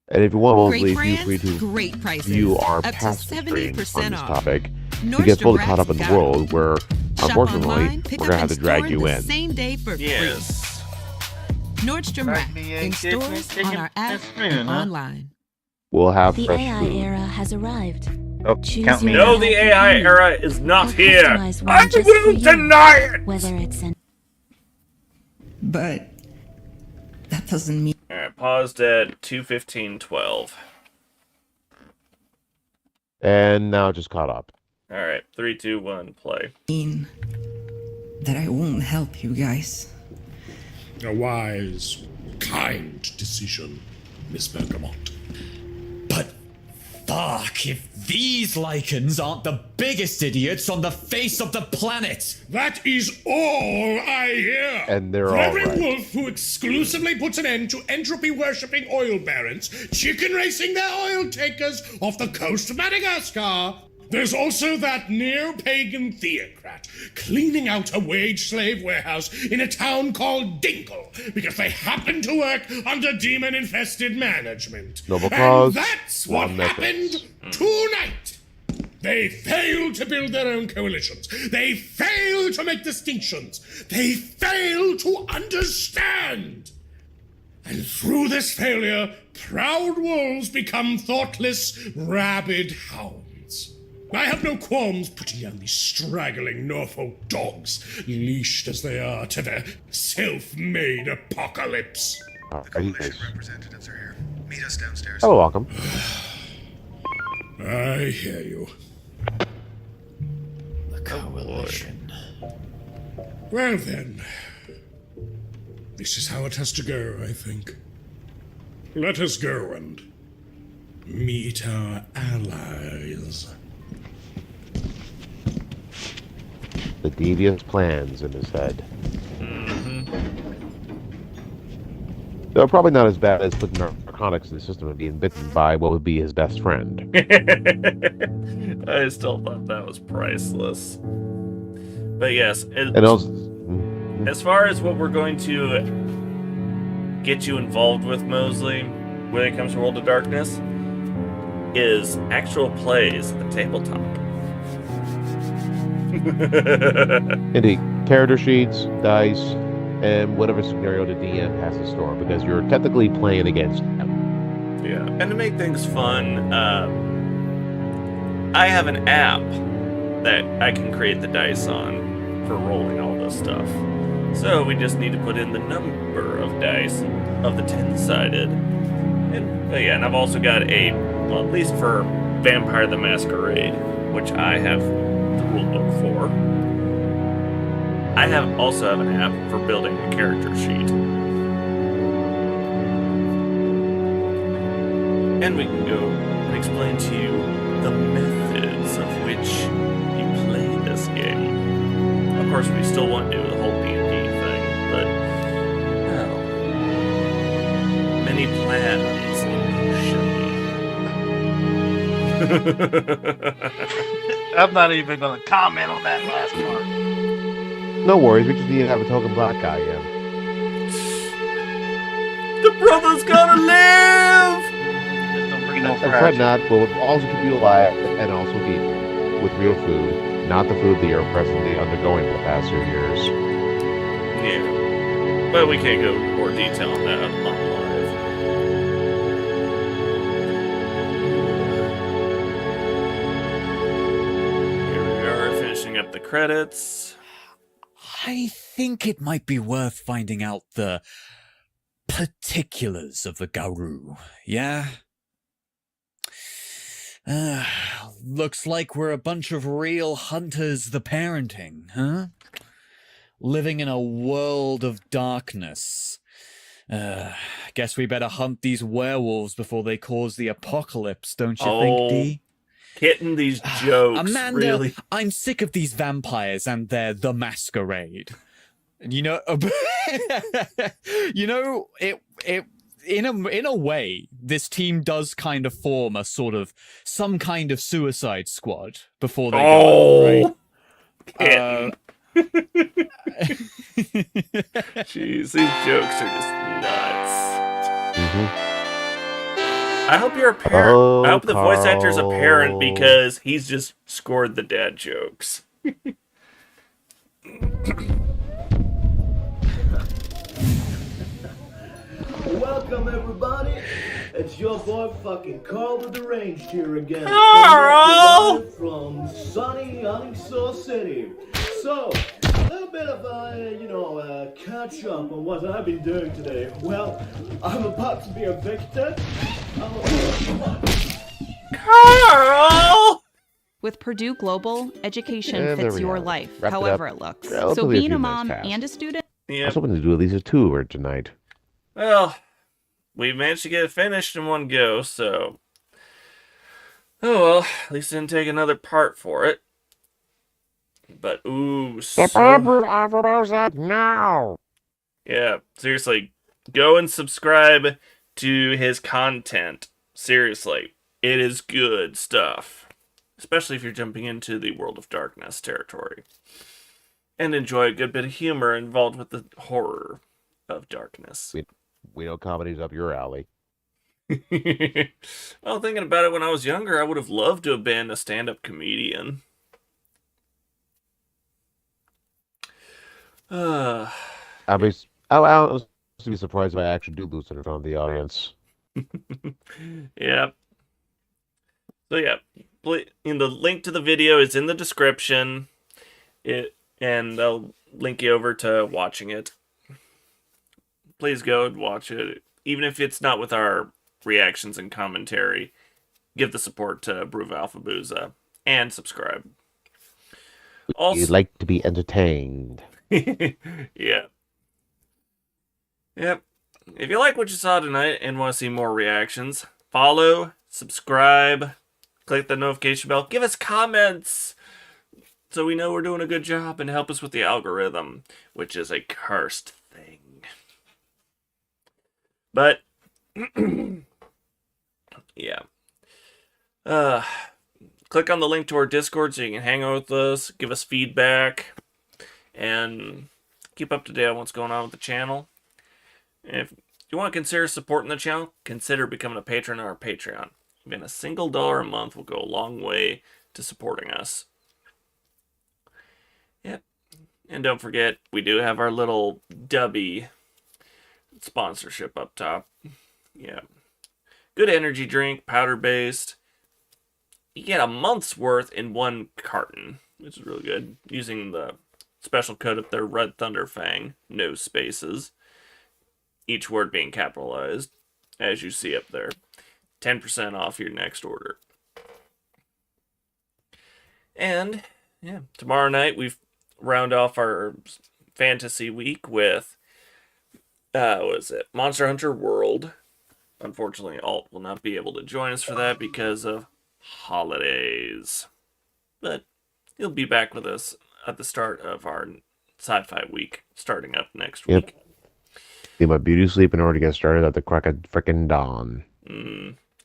And if you want, Mosley, Great feel free brands, to great prices. view our Up to past streams on 70% this off. topic to get fully caught up in the Nordstrom world where, Shop unfortunately, online, pick we're up going to have in to drag store you the in. Same day for Yes. free. Nordstrom Rack in stores, on our app, and online. We'll have The fresh AI food. era has arrived. Oh, Choose count me your No, AI the AI companion. era is not Or here. customize one I just for will you, deny it. Whether it's an But that doesn't mean. Alright, paused at 2:15:12. And now just caught up. Alright, 3, 2, 1, play. Mean that I won't help you guys. A wise, kind decision, Miss Bergamot. Fuck, if these lichens aren't the biggest idiots on the face of the planet! That is all I hear. And they're For all every right. wolf who exclusively puts an end to entropy-worshipping oil barons, chicken racing their oil takers off the coast of Madagascar, there's also that neo-pagan theocrat cleaning out a wage slave warehouse in a town called Dingle because they happen to work under demon-infested management. Noble cause, And that's what one happened tonight. They fail to build their own coalitions. They fail to make distinctions. They fail to understand. And through this failure, proud wolves become thoughtless, rabid hounds. I have no qualms putting down these straggling Norfolk dogs, leashed as they are to their self-made apocalypse. Representatives are here. Meet us downstairs. Hello, welcome. I hear you. The coalition. Well then, this is how it has to go, I think. Let us go and meet our allies. The devious plans in his head. They're probably not as bad as putting narcotics in the system and being bitten by what would be his best friend. I still thought that was priceless. But yes, And also, as far as what we're going to get you involved with, Mosley, when it comes to World of Darkness, is actual plays at the tabletop. indeed, character sheets, dice, and whatever scenario the DM has in store, because you're technically playing against them. Yeah, and to make things fun, I have an app that I can create the dice on for rolling all this stuff. So we just need to put in the number of dice of the 10-sided. And yeah, and I've also got well, at least for Vampire the Masquerade, which I have the rulebook for. I also have an app for building a character sheet. And we can go and explain to you the methods of which you play this game. Of course, we still want to do the whole D&D thing, but, well, many plans in motion. I'm not even going to comment on that last part. No worries, we just need to have a token black guy again. The brother's gotta live! Just don't bring no And fret not, we'll also keep you alive and also feed you with real food, not the food that you're presently undergoing for the past 2 years. Yeah. But we can't go into more detail on that on live. Here we are, finishing up the credits. I think it might be worth finding out the particulars of the Garou, yeah? Looks like we're a bunch of real hunters the parenting, huh? Living in a world of darkness. Guess we better hunt these werewolves before they cause the apocalypse, don't you think, Dee? Hitting these jokes, Amanda, really. I'm sick of these vampires and their The Masquerade. You know, in a way, this team does kind of form some kind of suicide squad before they go out, right? Jeez, these jokes are just nuts. I hope you're a parent. Oh, I hope the voice actor's a parent Carl. because he's just scored the dad jokes. Welcome everybody. It's your boy fucking Carl the Deranged here again. Carl! From sunny Onyxor City. So, a little bit of catch up on what I've been doing today. Well, I'm about to be evicted. Carl! With Purdue Global, education And there fits we your have it. life, Wrapped it however up. it looks. So Relatively a being few a minutes mom passed. and a student. I was hoping to do at least a 2 tonight. Well, we managed to get it finished in one go, so... Oh well, at least didn't take another part for it. But, ooh, now! Yeah, seriously, go and subscribe to his content. Seriously, it is good stuff. Especially if you're jumping into the World of Darkness territory. And enjoy a good bit of humor involved with the horror of darkness. We know comedy's up your alley. Well, thinking about it, when I was younger, I would have loved to have been a stand-up comedian. I was to be surprised if I actually do lose it in front of the audience. Yeah. So yeah, in the link to the video is in the description. And I'll link you over to watching it. Please go and watch it, even if it's not with our reactions and commentary. Give the support to Brew Alpha Booza and subscribe. Also, You'd like to be entertained. yeah. Yep. If you like what you saw tonight and want to see more reactions, follow, subscribe, click the notification bell, give us comments so we know we're doing a good job, and help us with the algorithm, which is a cursed thing. But, yeah. Click on the link to our Discord so you can hang out with us, give us feedback, and keep up to date on what's going on with the channel. If you want to consider supporting the channel, consider becoming a patron on our Patreon. Even a single $1 a month will go a long way to supporting us. Yep. And don't forget, we do have our little Dubby sponsorship up top. Yeah. Good energy drink, powder-based. You get a month's worth in one carton, which is really good. Using the special code up there, Red Thunder Fang, no spaces. Each word being capitalized, as you see up there. 10% off your next order. And, yeah, tomorrow night we round off our fantasy week with, Monster Hunter World. Unfortunately, Alt will not be able to join us for that because of holidays. But he'll be back with us at the start of our sci-fi week, starting up next week. Need my beauty sleep in order to get started at the crack of frickin' dawn.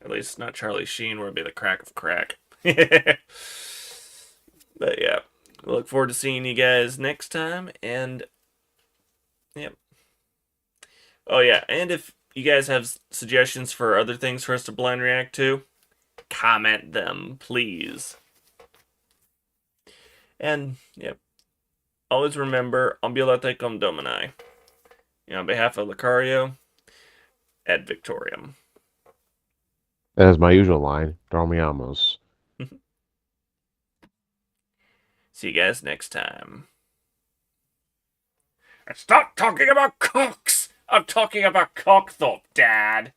At least not Charlie Sheen, where it'd be the crack of crack. But yeah, we look forward to seeing you guys next time. And yep. Oh yeah, and if you guys have suggestions for other things for us to blind react to, comment them, please. And yep, always remember, ambulate cum domini. On behalf of Lucario, ad Victoriam. As my usual line, dormiamos. See you guys next time. And stop talking about cocks! I'm talking about Cockthorpe, Dad!